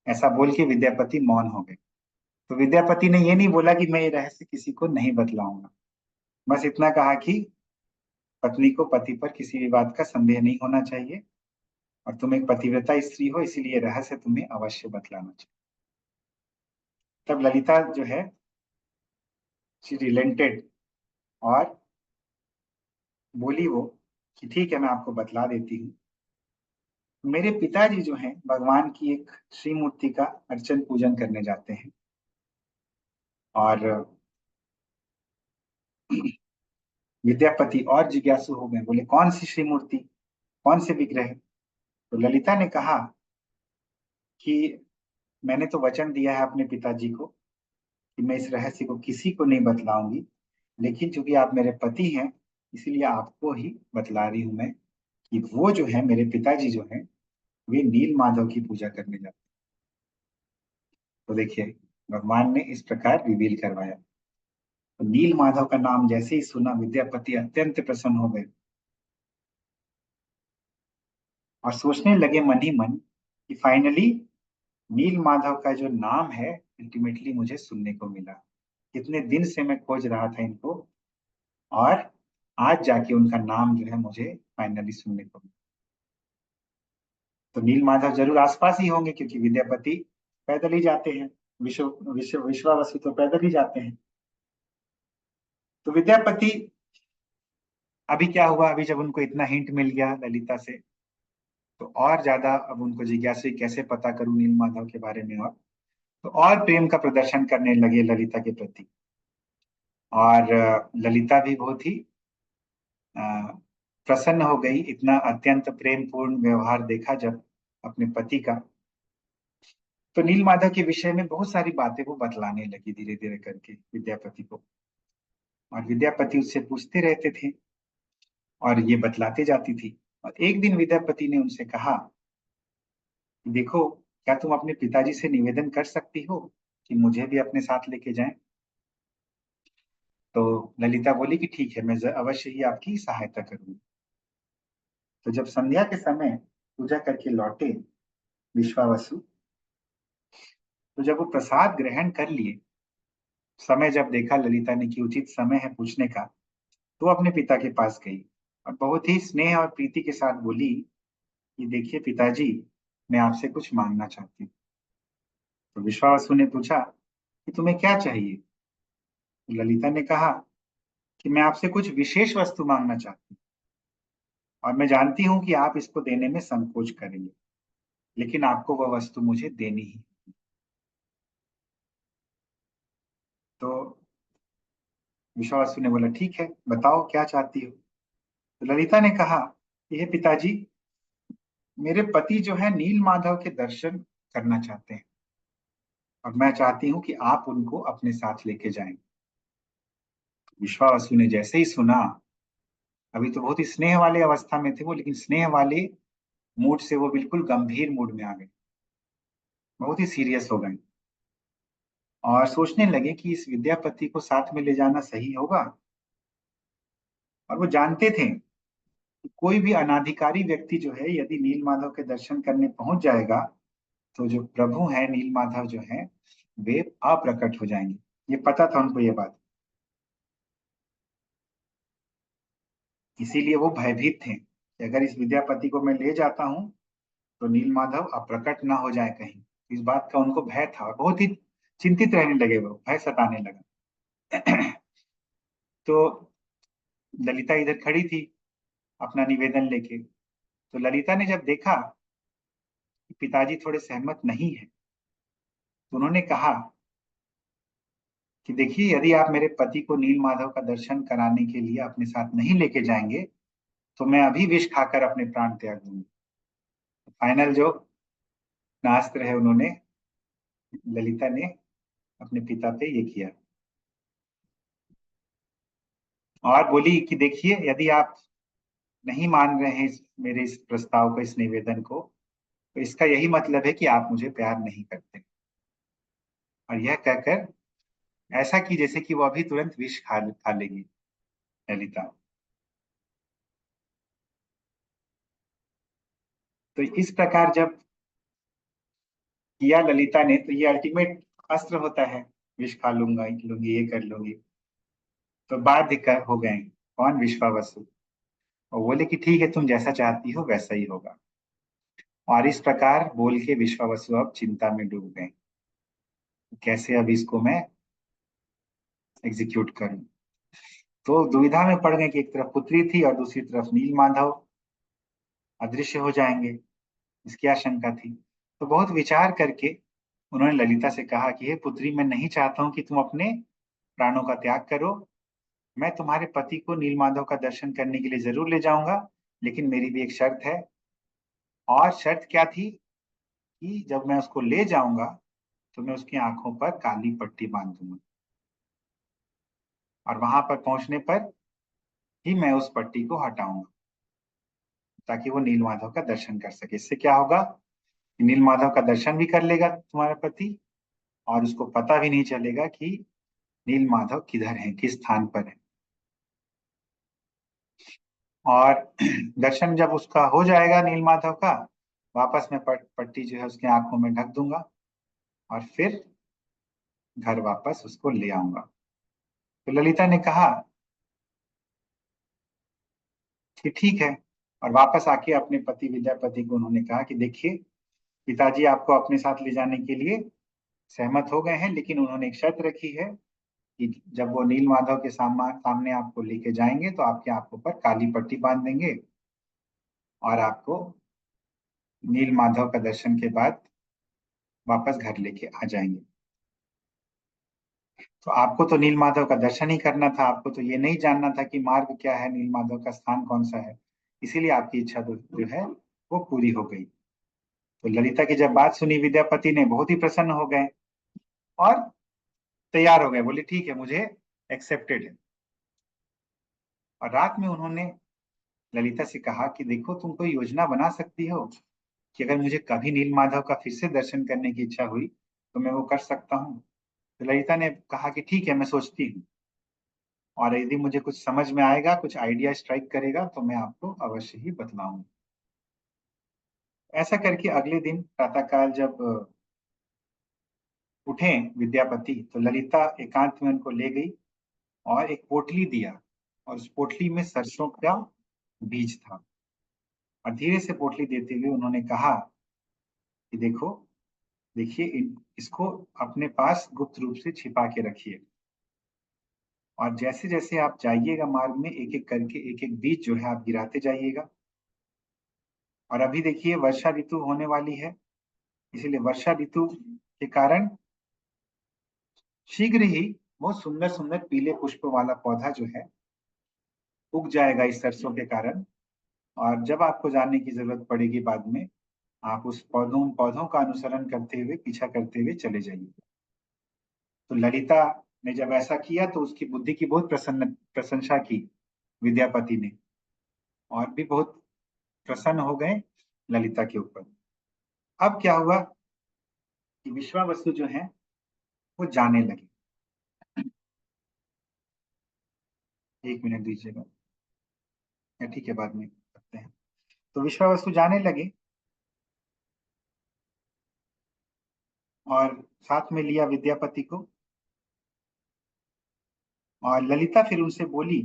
ऐसा बोल के विद्यापति मौन हो गए। तो विद्यापति ने ये नहीं बोला कि मैं ये रहस्य किसी को नहीं बतलाऊंगा, बस इतना कहा कि पत्नी को पति पर किसी भी बात का संदेह नहीं होना चाहिए, और तुम एक पतिव्रता स्त्री हो, इसीलिए रहस्य तुम्हें अवश्य बतलाना चाहिए। तब ललिता जो है, शी रिलेंटेड, और बोली वो कि ठीक है, मैं आपको बतला देती हूँ। मेरे पिताजी जो हैं भगवान की एक श्री मूर्ति का अर्चन पूजन करने जाते हैं। और विद्यापति और जिज्ञासु हो गए, बोले कौन सी श्री मूर्ति, कौन से विग्रह? तो ललिता ने कहा कि मैंने तो वचन दिया है अपने पिताजी को कि मैं इस रहस्य को किसी को नहीं बतलाऊंगी, लेकिन चूंकि आप मेरे पति हैं, इसीलिए आपको ही बतला रही हूं मैं कि वो जो है, मेरे पिताजी जो हैं, वे नील माधव की पूजा करने जाते हैं। तो देखिए, भगवान ने इस प्रकार रिवील करवाया। तो नील माधव का नाम जैसे ही सुना, विद्यापति अत्यंत प्रसन्न हो गए और सोचने लगे मन ही मन कि फाइनली नील माधव का जो नाम है, अल्टीमेटली मुझे सुनने को मिला। कितने दिन से मैं खोज रहा था इनको, और आज जाके उनका नाम जो है मुझे फाइनली सुनने को मिला। तो नील माधव जरूर आसपास ही होंगे, क्योंकि विद्यापति पैदल ही जाते हैं, विश्वावसु तो पैदल ही जाते हैं। तो विद्यापति, अभी क्या हुआ, अभी जब उनको इतना हिंट मिल गया ललिता से, तो और ज्यादा अब उनको जिज्ञासा हुई, कैसे पता करूं नील माधव के बारे में। और प्रेम का प्रदर्शन करने लगे ललिता के प्रति। और ललिता भी बहुत ही अ, प्रसन्न हो गई, इतना अत्यंत प्रेम पूर्ण व्यवहार देखा जब अपने पति का। तो नील माधव के विषय में बहुत सारी बातें वो बतलाने लगी धीरे धीरे करके विद्यापति को। और विद्यापति उससे पूछते रहते थे और ये बतलाते जाती थी। और एक दिन विद्यापति ने उनसे कहा कि देखो, क्या तुम अपने पिताजी से निवेदन कर सकती हो कि मुझे भी अपने साथ लेके जाएं? तो ललिता बोली कि ठीक है, मैं अवश्य ही आपकी सहायता करूंगी। तो जब संध्या के समय पूजा करके लौटे विश्वावसु, तो जब वो प्रसाद ग्रहण कर लिए, समय जब देखा ललिता ने कि उचित समय है पूछने का, तो अपने पिता के पास गई और बहुत ही स्नेह और प्रीति के साथ बोली कि देखिए पिताजी, मैं आपसे कुछ मांगना चाहती हूँ। तो विश्वावसु ने पूछा कि तुम्हें क्या चाहिए? तो ललिता ने कहा कि मैं आपसे कुछ विशेष वस्तु मांगना चाहती हूँ, और मैं जानती हूँ कि आप इसको देने में संकोच करेंगे, लेकिन आपको वह वस्तु मुझे देनी ही। तो विश्वावसु ने बोला ठीक है, बताओ क्या चाहती हो? तो ललिता ने कहा कि हे पिताजी, मेरे पति जो है नील माधव के दर्शन करना चाहते हैं, और मैं चाहती हूँ कि आप उनको अपने साथ लेके जाएं। विश्वावसु ने जैसे ही सुना, अभी तो बहुत ही स्नेह वाले अवस्था में थे वो, लेकिन स्नेह वाले मूड से वो बिल्कुल गंभीर मूड में आ गए, बहुत ही सीरियस हो गए और सोचने लगे कि इस विद्यापति को साथ में ले जाना सही होगा। और वो जानते थे कि कोई भी अनाधिकारी व्यक्ति जो है यदि नील माधव के दर्शन करने पहुंच जाएगा तो जो प्रभु है नील माधव जो है वे अप्रकट हो जाएंगे। ये पता था उनको ये बात, इसीलिए वो भयभीत थे कि अगर इस विद्यापति को मैं ले जाता हूँ तो नील माधव अप्रकट ना हो जाए कहीं। इस बात का उनको भय था, बहुत ही चिंतित रहने लगे, वो भय सताने लगा। तो ललिता इधर खड़ी थी अपना निवेदन लेके। तो ललिता ने जब देखा कि पिताजी थोड़े सहमत नहीं है तो उन्होंने कहा कि देखिए, यदि आप मेरे पति को नील माधव का दर्शन कराने के लिए अपने साथ नहीं लेके जाएंगे तो मैं अभी विष खाकर अपने प्राण त्याग दूंगी। फाइनल जो नास्त्र है उन्होंने, ललिता ने अपने पिता पे ये किया और बोली कि देखिए, यदि आप नहीं मान रहे हैं मेरे इस प्रस्ताव को, इस निवेदन को, तो इसका यही मतलब है कि आप मुझे प्यार नहीं करते। और यह कहकर ऐसा कि जैसे कि वो अभी तुरंत विष खा लेगी ललिता। तो इस प्रकार जब किया ललिता ने तो ये अल्टीमेट अस्त्र होता है, विष खा लूंगा, लूंगी, ये कर लूंगी। तो बाध्य हो गए कौन, विश्वावसु। और बोले कि ठीक है, तुम जैसा चाहती हो वैसा ही होगा। और इस प्रकार बोल के विश्वावसु अब चिंता में डूब गए, कैसे अब इसको मैं एग्जीक्यूट करूं। तो दुविधा में पड़ गए कि एक तरफ पुत्री थी और दूसरी तरफ नील माधव अदृश्य हो जाएंगे, इसकी आशंका थी। तो बहुत विचार करके उन्होंने ललिता से कहा कि हे पुत्री, मैं नहीं चाहता हूं कि तुम अपने प्राणों का त्याग करो। मैं तुम्हारे पति को नील माधव का दर्शन करने के लिए जरूर ले जाऊंगा, लेकिन मेरी भी एक शर्त है। और शर्त क्या थी कि जब मैं उसको ले जाऊंगा तो मैं उसकी आंखों पर काली पट्टी बांध दूंगा और वहां पर पहुंचने पर ही मैं उस पट्टी को हटाऊंगा ताकि वो नील माधव का दर्शन कर सके। इससे क्या होगा कि नील माधव का दर्शन भी कर लेगा तुम्हारा पति और उसको पता भी नहीं चलेगा कि नील माधव किधर है, किस स्थान पर है। और दर्शन जब उसका हो जाएगा नील माधव का, वापस मैं पट्टी जो है उसकी आंखों में ढक दूंगा और फिर घर वापस उसको ले आऊंगा। तो ललिता ने कहा कि ठीक है, और वापस आके अपने पति विद्यापति को उन्होंने कहा कि देखिए, पिताजी आपको अपने साथ ले जाने के लिए सहमत हो गए हैं, लेकिन उन्होंने एक शर्त रखी है कि जब वो नील माधव के सामने आपको लेके जाएंगे तो आपके आंखों पर काली पट्टी बांध देंगे और आपको नील माधव का दर्शन के बाद वापस घर लेके आ जाएंगे। तो आपको तो नील माधव का दर्शन ही करना था, आपको तो ये नहीं जानना था कि मार्ग क्या है, नील माधव का स्थान कौन सा है। इसीलिए आपकी इच्छा जो है वो पूरी हो गई। तो ललिता की जब बात सुनी विद्यापति ने बहुत ही प्रसन्न हो गए और तैयार हो गए, बोले ठीक है, मुझे एक्सेप्टेड है। और रात में उन्होंने ललिता से कहा कि देखो, तुम कोई योजना बना सकती हो कि अगर मुझे कभी नील माधव का फिर से दर्शन करने की इच्छा हुई तो मैं वो कर सकता हूँ। तो ललिता ने कहा कि ठीक है, मैं सोचती हूँ, और यदि मुझे कुछ समझ में आएगा, कुछ आइडिया स्ट्राइक करेगा तो मैं आपको अवश्य ही बतलाऊंगा। ऐसा करके अगले दिन प्रातःकाल जब उठे विद्यापति तो ललिता एकांत में उनको ले गई और एक पोटली दिया, और उस पोटली में सरसों का बीज था। और धीरे से पोटली देते हुए उन्होंने कहा कि देखो, देखिए, इसको अपने पास गुप्त रूप से छिपा के रखिए, और जैसे जैसे आप जाइएगा मार्ग में एक एक करके एक एक बीज जो है आप गिराते जाइएगा। और अभी देखिए, वर्षा ऋतु होने वाली है, इसीलिए वर्षा ऋतु के कारण शीघ्र ही बहुत सुंदर सुंदर पीले पुष्प वाला पौधा जो है उग जाएगा इस सरसों के कारण। और जब आपको जानने की जरूरत पड़ेगी बाद में, आप उस पौधों पौधों का अनुसरण करते हुए, पीछा करते हुए चले जाइए। तो ललिता ने जब ऐसा किया तो उसकी बुद्धि की बहुत प्रशंसा की विद्यापति ने, और भी बहुत प्रसन्न हो गए ललिता के ऊपर। अब क्या हुआ कि विश्वावसु जो है वो जाने लगे। 1 मिनट दीजिएगा, या ठीक है बाद में करते हैं। तो विश्वावसु जाने लगे और साथ में लिया विद्यापति को, और ललिता फिर उनसे बोली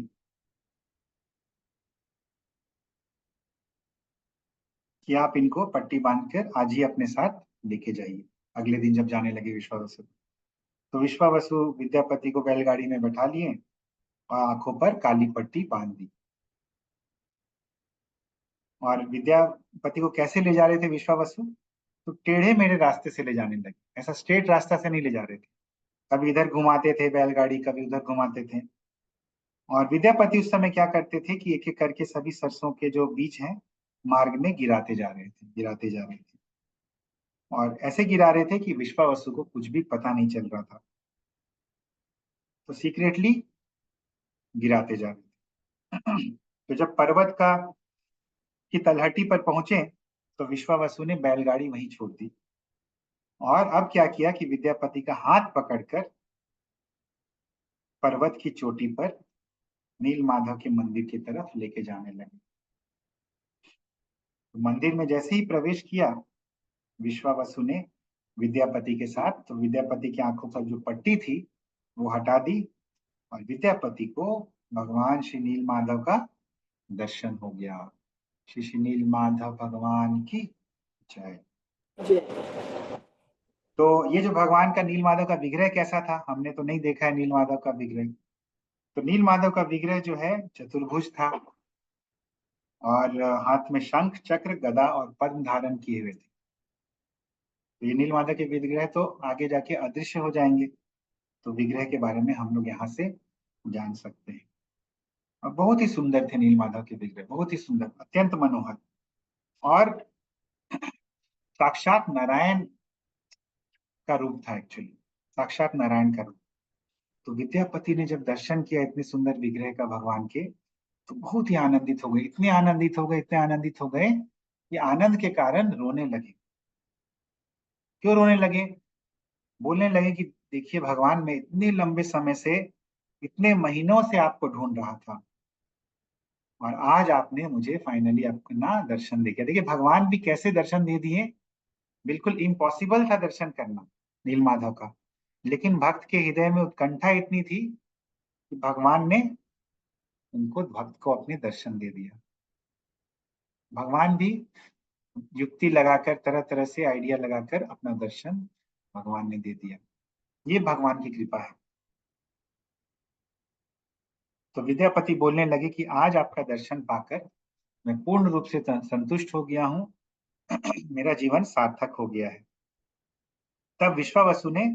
कि आप इनको पट्टी बांधकर आज ही अपने साथ लेके जाइए। अगले दिन जब जाने लगे विश्वावसु, तो विश्वावसु विद्यापति को बैलगाड़ी में बैठा लिए और आंखों पर काली पट्टी बांध दी। और विद्यापति को कैसे ले जा रहे थे विश्वावसु? तो टेढ़े मेढ़े रास्ते से ले जाने लगे, ऐसा स्ट्रेट रास्ता से नहीं ले जा रहे थे। कभी इधर घुमाते थे बैलगाड़ी, कभी उधर घुमाते थे। और विद्यापति उस समय क्या करते थे कि एक एक करके सभी सरसों के जो बीज हैं मार्ग में गिराते जा रहे थे, गिराते जा रहे थे। और ऐसे गिरा रहे थे कि विश्वावसु को कुछ भी पता नहीं चल रहा था, तो सीक्रेटली गिराते जा रहे थे। तो जब पर्वत का की तलहटी पर पहुंचे तो विश्वावसु ने बैलगाड़ी वहीं छोड़ दी, और अब क्या किया कि विद्यापति का हाथ पकड़कर पर्वत की चोटी पर नील माधव के मंदिर की तरफ लेके जाने लगे। तो मंदिर में जैसे ही प्रवेश किया विश्वावसु ने विद्यापति के साथ, तो विद्यापति की आंखों पर जो पट्टी थी वो हटा दी, और विद्यापति को भगवान श्री नील माधव का दर्शन हो गया। श्री नील माधव भगवान की जय। तो ये जो भगवान का नील माधव का विग्रह कैसा था, हमने तो नहीं देखा है नील माधव का विग्रह। तो नील माधव का विग्रह जो है चतुर्भुज था, और हाथ में शंख चक्र गदा और पद्म धारण किए हुए थे। तो ये नील माधव के विग्रह तो आगे जाके अदृश्य हो जाएंगे, तो विग्रह के बारे में हम लोग यहाँ से जान सकते हैं। और बहुत ही सुंदर थे नील माधव के विग्रह, बहुत ही सुंदर, अत्यंत मनोहर, और साक्षात नारायण का रूप था एक्चुअली, साक्षात नारायण का रूप। तो विद्यापति ने जब दर्शन किया इतने सुंदर विग्रह का भगवान के, तो बहुत ही आनंदित हो गए, इतने आनंदित हो गए, इतने आनंदित हो गए कि आनंद के कारण रोने लगे। क्यों रोने लगे? बोलने लगे कि देखिए भगवान, मैं इतने लंबे समय से, इतने महीनों से आपको ढूंढ रहा था, और आज आपने मुझे फाइनली अपना दर्शन दे दिया। देखिए भगवान भी कैसे दर्शन दे दिए, बिल्कुल इम्पॉसिबल था दर्शन करना नील माधव का, लेकिन भक्त के हृदय में उत्कंठा इतनी थी कि भगवान ने उनको, भक्त को अपने दर्शन दे दिया। भगवान भी युक्ति लगाकर, तरह तरह से आइडिया लगाकर अपना दर्शन भगवान ने दे दिया। ये भगवान की कृपा है। तो विद्यापति बोलने लगे कि आज आपका दर्शन पाकर मैं पूर्ण रूप से संतुष्ट हो गया हूँ, मेरा जीवन सार्थक हो गया है। तब विश्वावसु ने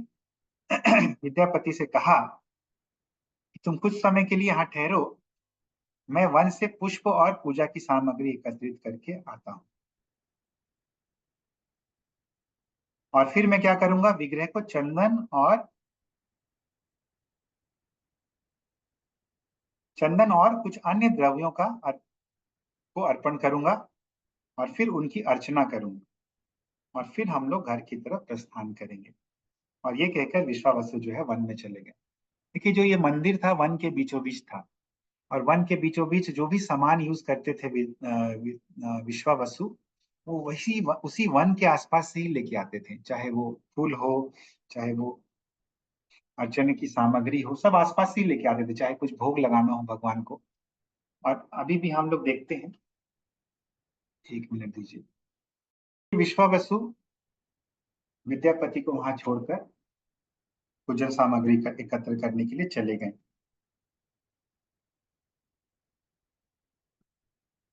विद्यापति से कहा कि तुम कुछ समय के लिए यहाँ ठहरो, मैं वन से पुष्प और पूजा की सामग्री एकत्रित करके आता हूँ, और फिर मैं क्या करूंगा, विग्रह को चंदन और कुछ अन्य द्रव्यों को अर्पण करूंगा, और फिर उनकी अर्चना करूंगा, और फिर हम लोग घर की तरफ प्रस्थान करेंगे। और ये कहकर विश्वावसु जो है वन में चले गए। देखिए जो ये मंदिर था वन के बीचों बीच था, और वन के बीचों बीच जो भी सामान यूज करते थे विश्वावसु, वो वही उसी वन के आसपास से ही लेके आते थे, चाहे वो फूल हो, चाहे वो अर्चना की सामग्री हो, सब आसपास से ही लेके आते थे, चाहे कुछ भोग लगाना हो भगवान को। और अभी भी हम लोग देखते हैं, 1 मिनट दीजिए। विश्वावसु विद्यापति को वहां छोड़कर पूजन सामग्री का एकत्र करने के लिए चले गए।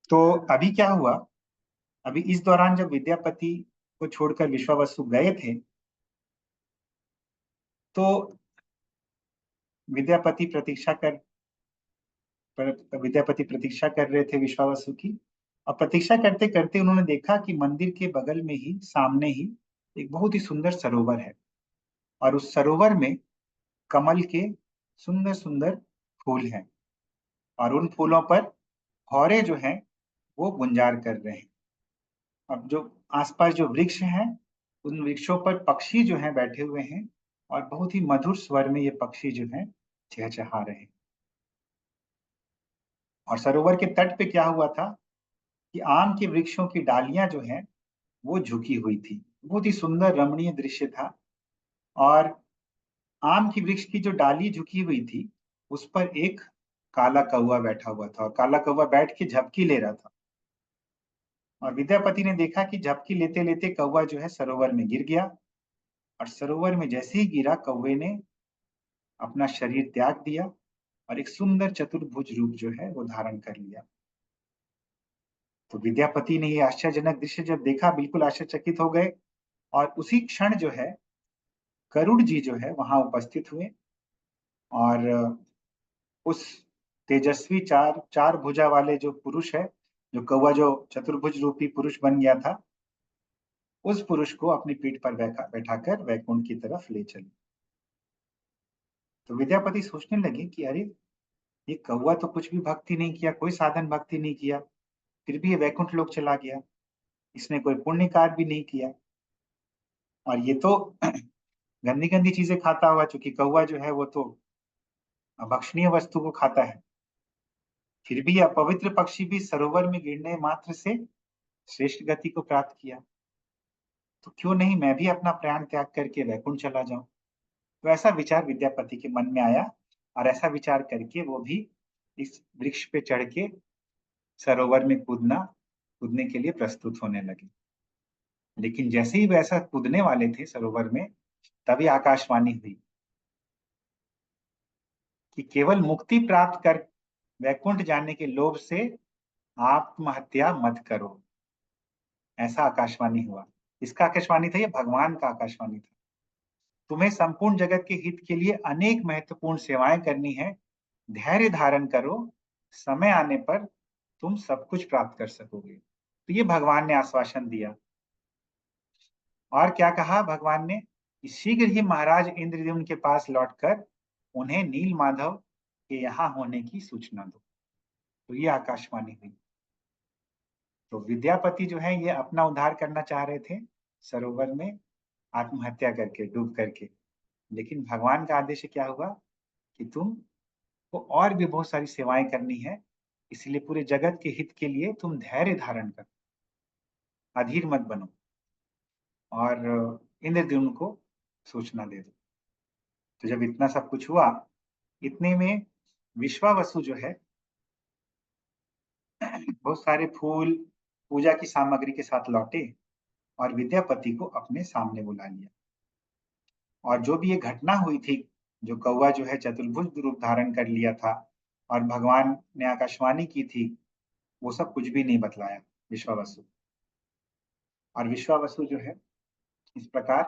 तो अभी क्या हुआ, अभी इस दौरान जब विद्यापति को छोड़कर विश्वावसु गए थे, तो विद्यापति प्रतीक्षा कर विद्यापति प्रतीक्षा कर रहे थे विश्वावसु की। और प्रतीक्षा करते करते उन्होंने देखा कि मंदिर के बगल में ही, सामने ही एक बहुत ही सुंदर सरोवर है, और उस सरोवर में कमल के सुंदर सुंदर फूल हैं और उन फूलों पर भौरे जो हैं वो गुंजार कर रहे हैं। अब जो आसपास जो वृक्ष हैं उन वृक्षों पर पक्षी जो हैं बैठे हुए हैं और बहुत ही मधुर स्वर में ये पक्षी जो हैं चहचहा रहे हैं। और सरोवर के तट पे क्या हुआ था कि आम के वृक्षों की डालियां जो हैं वो झुकी हुई थी। बहुत ही सुंदर रमणीय दृश्य था। और आम की वृक्ष की जो डाली झुकी हुई थी उस पर एक काला कौवा बैठा हुआ था और काला कौवा बैठ के झपकी ले रहा था। और विद्यापति ने देखा कि झपकी लेते लेते कौवा जो है सरोवर में गिर गया और सरोवर में जैसे ही गिरा कौवे ने अपना शरीर त्याग दिया और एक सुंदर चतुर्भुज रूप जो है वो धारण कर लिया। तो विद्यापति ने ये आश्चर्यजनक दृश्य जब देखा बिल्कुल आश्चर्यचकित हो गए और उसी क्षण जो है गरुड़ जी जो है वहां उपस्थित हुए और उस तेजस्वी चार चार भुजा वाले जो पुरुष है, जो कौवा जो चतुर्भुज रूपी पुरुष बन गया था, उस पुरुष को अपनी पीठ पर बैठाकर वैकुंठ की तरफ ले चले। तो विद्यापति सोचने लगे कि अरे ये कौवा तो कुछ भी भक्ति नहीं किया, कोई साधन भक्ति नहीं किया, फिर भी ये वैकुंठ लोक चला गया। इसने कोई पुण्य कार्य भी नहीं किया और ये तो गंदी गंदी चीजें खाता हुआ, चूंकि कौवा जो है वो तो अभक्षणीय वस्तु को खाता है। फिर भी अपवित्र पक्षी भी सरोवर में गिरने मात्र से श्रेष्ठ गति को प्राप्त किया, तो क्यों नहीं मैं भी अपना प्राण त्याग करके वैकुंठ चला जाऊं। तो ऐसा विचार विद्यापति के मन में आया और ऐसा विचार करके वो भी इस वृक्ष पे चढ़ के सरोवर में कूदने के लिए प्रस्तुत होने लगे। लेकिन जैसे ही वैसा कूदने वाले थे सरोवर में, तभी आकाशवाणी हुई कि केवल मुक्ति प्राप्त कर वैकुंठ जाने के लोभ से आत्महत्या मत करो। ऐसा आकाशवाणी हुआ। इसका आकाशवाणी था, ये भगवान का आकाशवाणी था। तुम्हें संपूर्ण जगत के हित के लिए अनेक महत्वपूर्ण सेवाएं करनी है। धैर्य धारण करो, समय आने पर तुम सब कुछ प्राप्त कर सकोगे। तो ये भगवान ने आश्वासन दिया। और क्या कहा भगवान ने कि शीघ्र ही महाराज इंद्रद्युम्न के पास लौटकर उन्हें नील माधव के यहाँ होने की सूचना दो। तो ये आकाशवाणी हुई। तो विद्यापति जो है ये अपना उद्धार करना चाह रहे थे सरोवर में आत्महत्या करके, डूब करके। लेकिन भगवान का आदेश क्या हुआ कि तुम को और भी बहुत सारी सेवाएं करनी है, इसलिए पूरे जगत के हित के लिए तुम धैर्य धारण करो, अधीर मत बनो और इंद्रद्युम्न को सूचना दे दो। तो जब इतना सब कुछ हुआ, इतने में विश्वावसु जो है बहुत सारे फूल पूजा की सामग्री के साथ लौटे और विद्यापति को अपने सामने बुला लिया। और जो भी ये घटना हुई थी, जो कौवा जो है चतुर्भुज रूप धारण कर लिया था और भगवान ने आकाशवाणी की थी, वो सब कुछ भी नहीं बतलाया विश्वावसु। और विश्वावसु जो है इस प्रकार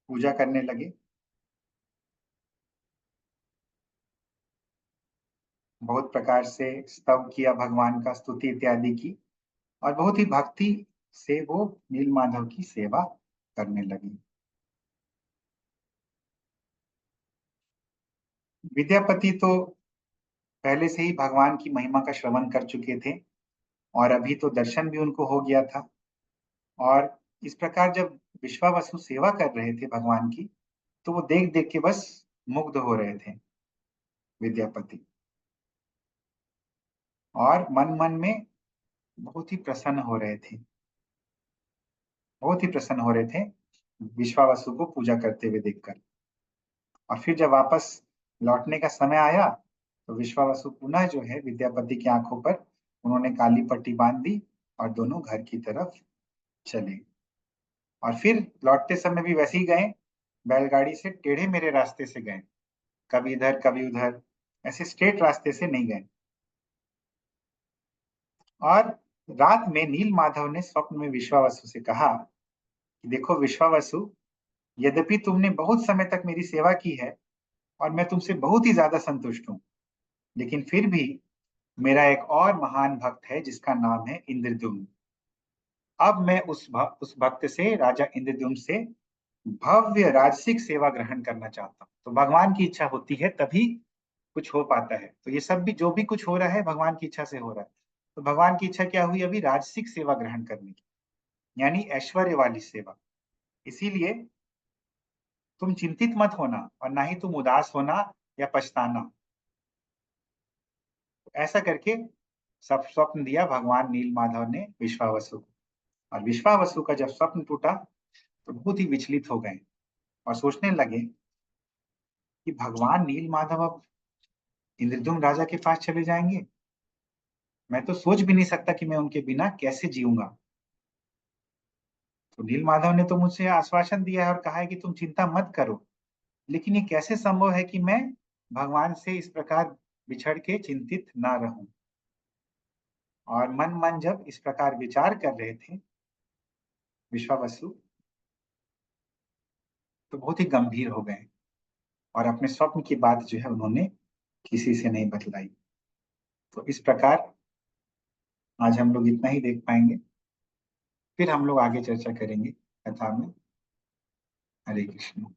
पूजा करने लगे। बहुत प्रकार से स्तव किया, भगवान का स्तुति इत्यादि की और बहुत ही भक्ति से वो नीलमाधव की सेवा करने लगी। विद्यापति तो पहले से ही भगवान की महिमा का श्रवण कर चुके थे और अभी तो दर्शन भी उनको हो गया था। और इस प्रकार जब विश्वावसु सेवा कर रहे थे भगवान की, तो वो देख देख के बस मुग्ध हो रहे थे विद्यापति और मन मन में बहुत ही प्रसन्न हो रहे थे, बहुत ही प्रसन्न हो रहे थे विश्वावसु को पूजा करते हुए देखकर। और फिर जब वापस लौटने का समय आया तो विश्वावसु पुनः जो है विद्यापति की आंखों पर उन्होंने काली पट्टी बांध दी और दोनों घर की तरफ चले। और फिर लौटते समय भी वैसे ही गए, बैलगाड़ी से टेढ़े मेढ़े रास्ते से गए, कभी इधर कभी उधर, ऐसे स्ट्रेट रास्ते से नहीं गए। और रात में नील माधव ने स्वप्न में विश्वावसु से कहा कि देखो विश्वावसु, यद्यपि तुमने बहुत समय तक मेरी सेवा की है और मैं तुमसे बहुत ही ज्यादा संतुष्ट हूँ, लेकिन फिर भी मेरा एक और महान भक्त है जिसका नाम है इंद्रद्युम्न। अब मैं उस भक्त से, राजा इंद्रद्युम्न से, भव्य राजसिक सेवा ग्रहण करना चाहता हूँ। तो भगवान की इच्छा होती है तभी कुछ हो पाता है। तो ये सब भी, जो भी कुछ हो रहा है, भगवान की इच्छा से हो रहा है। तो भगवान की इच्छा क्या हुई अभी? राजसिक सेवा ग्रहण करने की, यानी ऐश्वर्य वाली सेवा। इसीलिए तुम चिंतित मत होना और ना ही तुम उदास होना या पछताना। ऐसा करके सब स्वप्न दिया भगवान नीलमाधव ने विश्वावसु को। और विश्वावसु का जब स्वप्न टूटा तो बहुत ही विचलित हो गए और सोचने लगे कि भगवान नीलमाधव अब इंद्रद्युम्न राजा के पास चले जाएंगे। मैं तो सोच भी नहीं सकता कि मैं उनके बिना कैसे जीऊंगा। तो नीलमाधव ने तो मुझसे आश्वासन दिया है और कहा है कि तुम चिंता मत करो, लेकिन ये कैसे संभव है कि मैं भगवान से इस प्रकार बिछड़ के चिंतित ना रहूं। और मन मन जब इस प्रकार विचार कर रहे थे विश्वावसु, तो बहुत ही गंभीर हो गए और अपने स्वप्न की बात जो है उन्होंने किसी से नहीं बतलाई। तो इस प्रकार आज हम लोग इतना ही देख पाएंगे, फिर हम लोग आगे चर्चा करेंगे कथा में। हरे कृष्ण।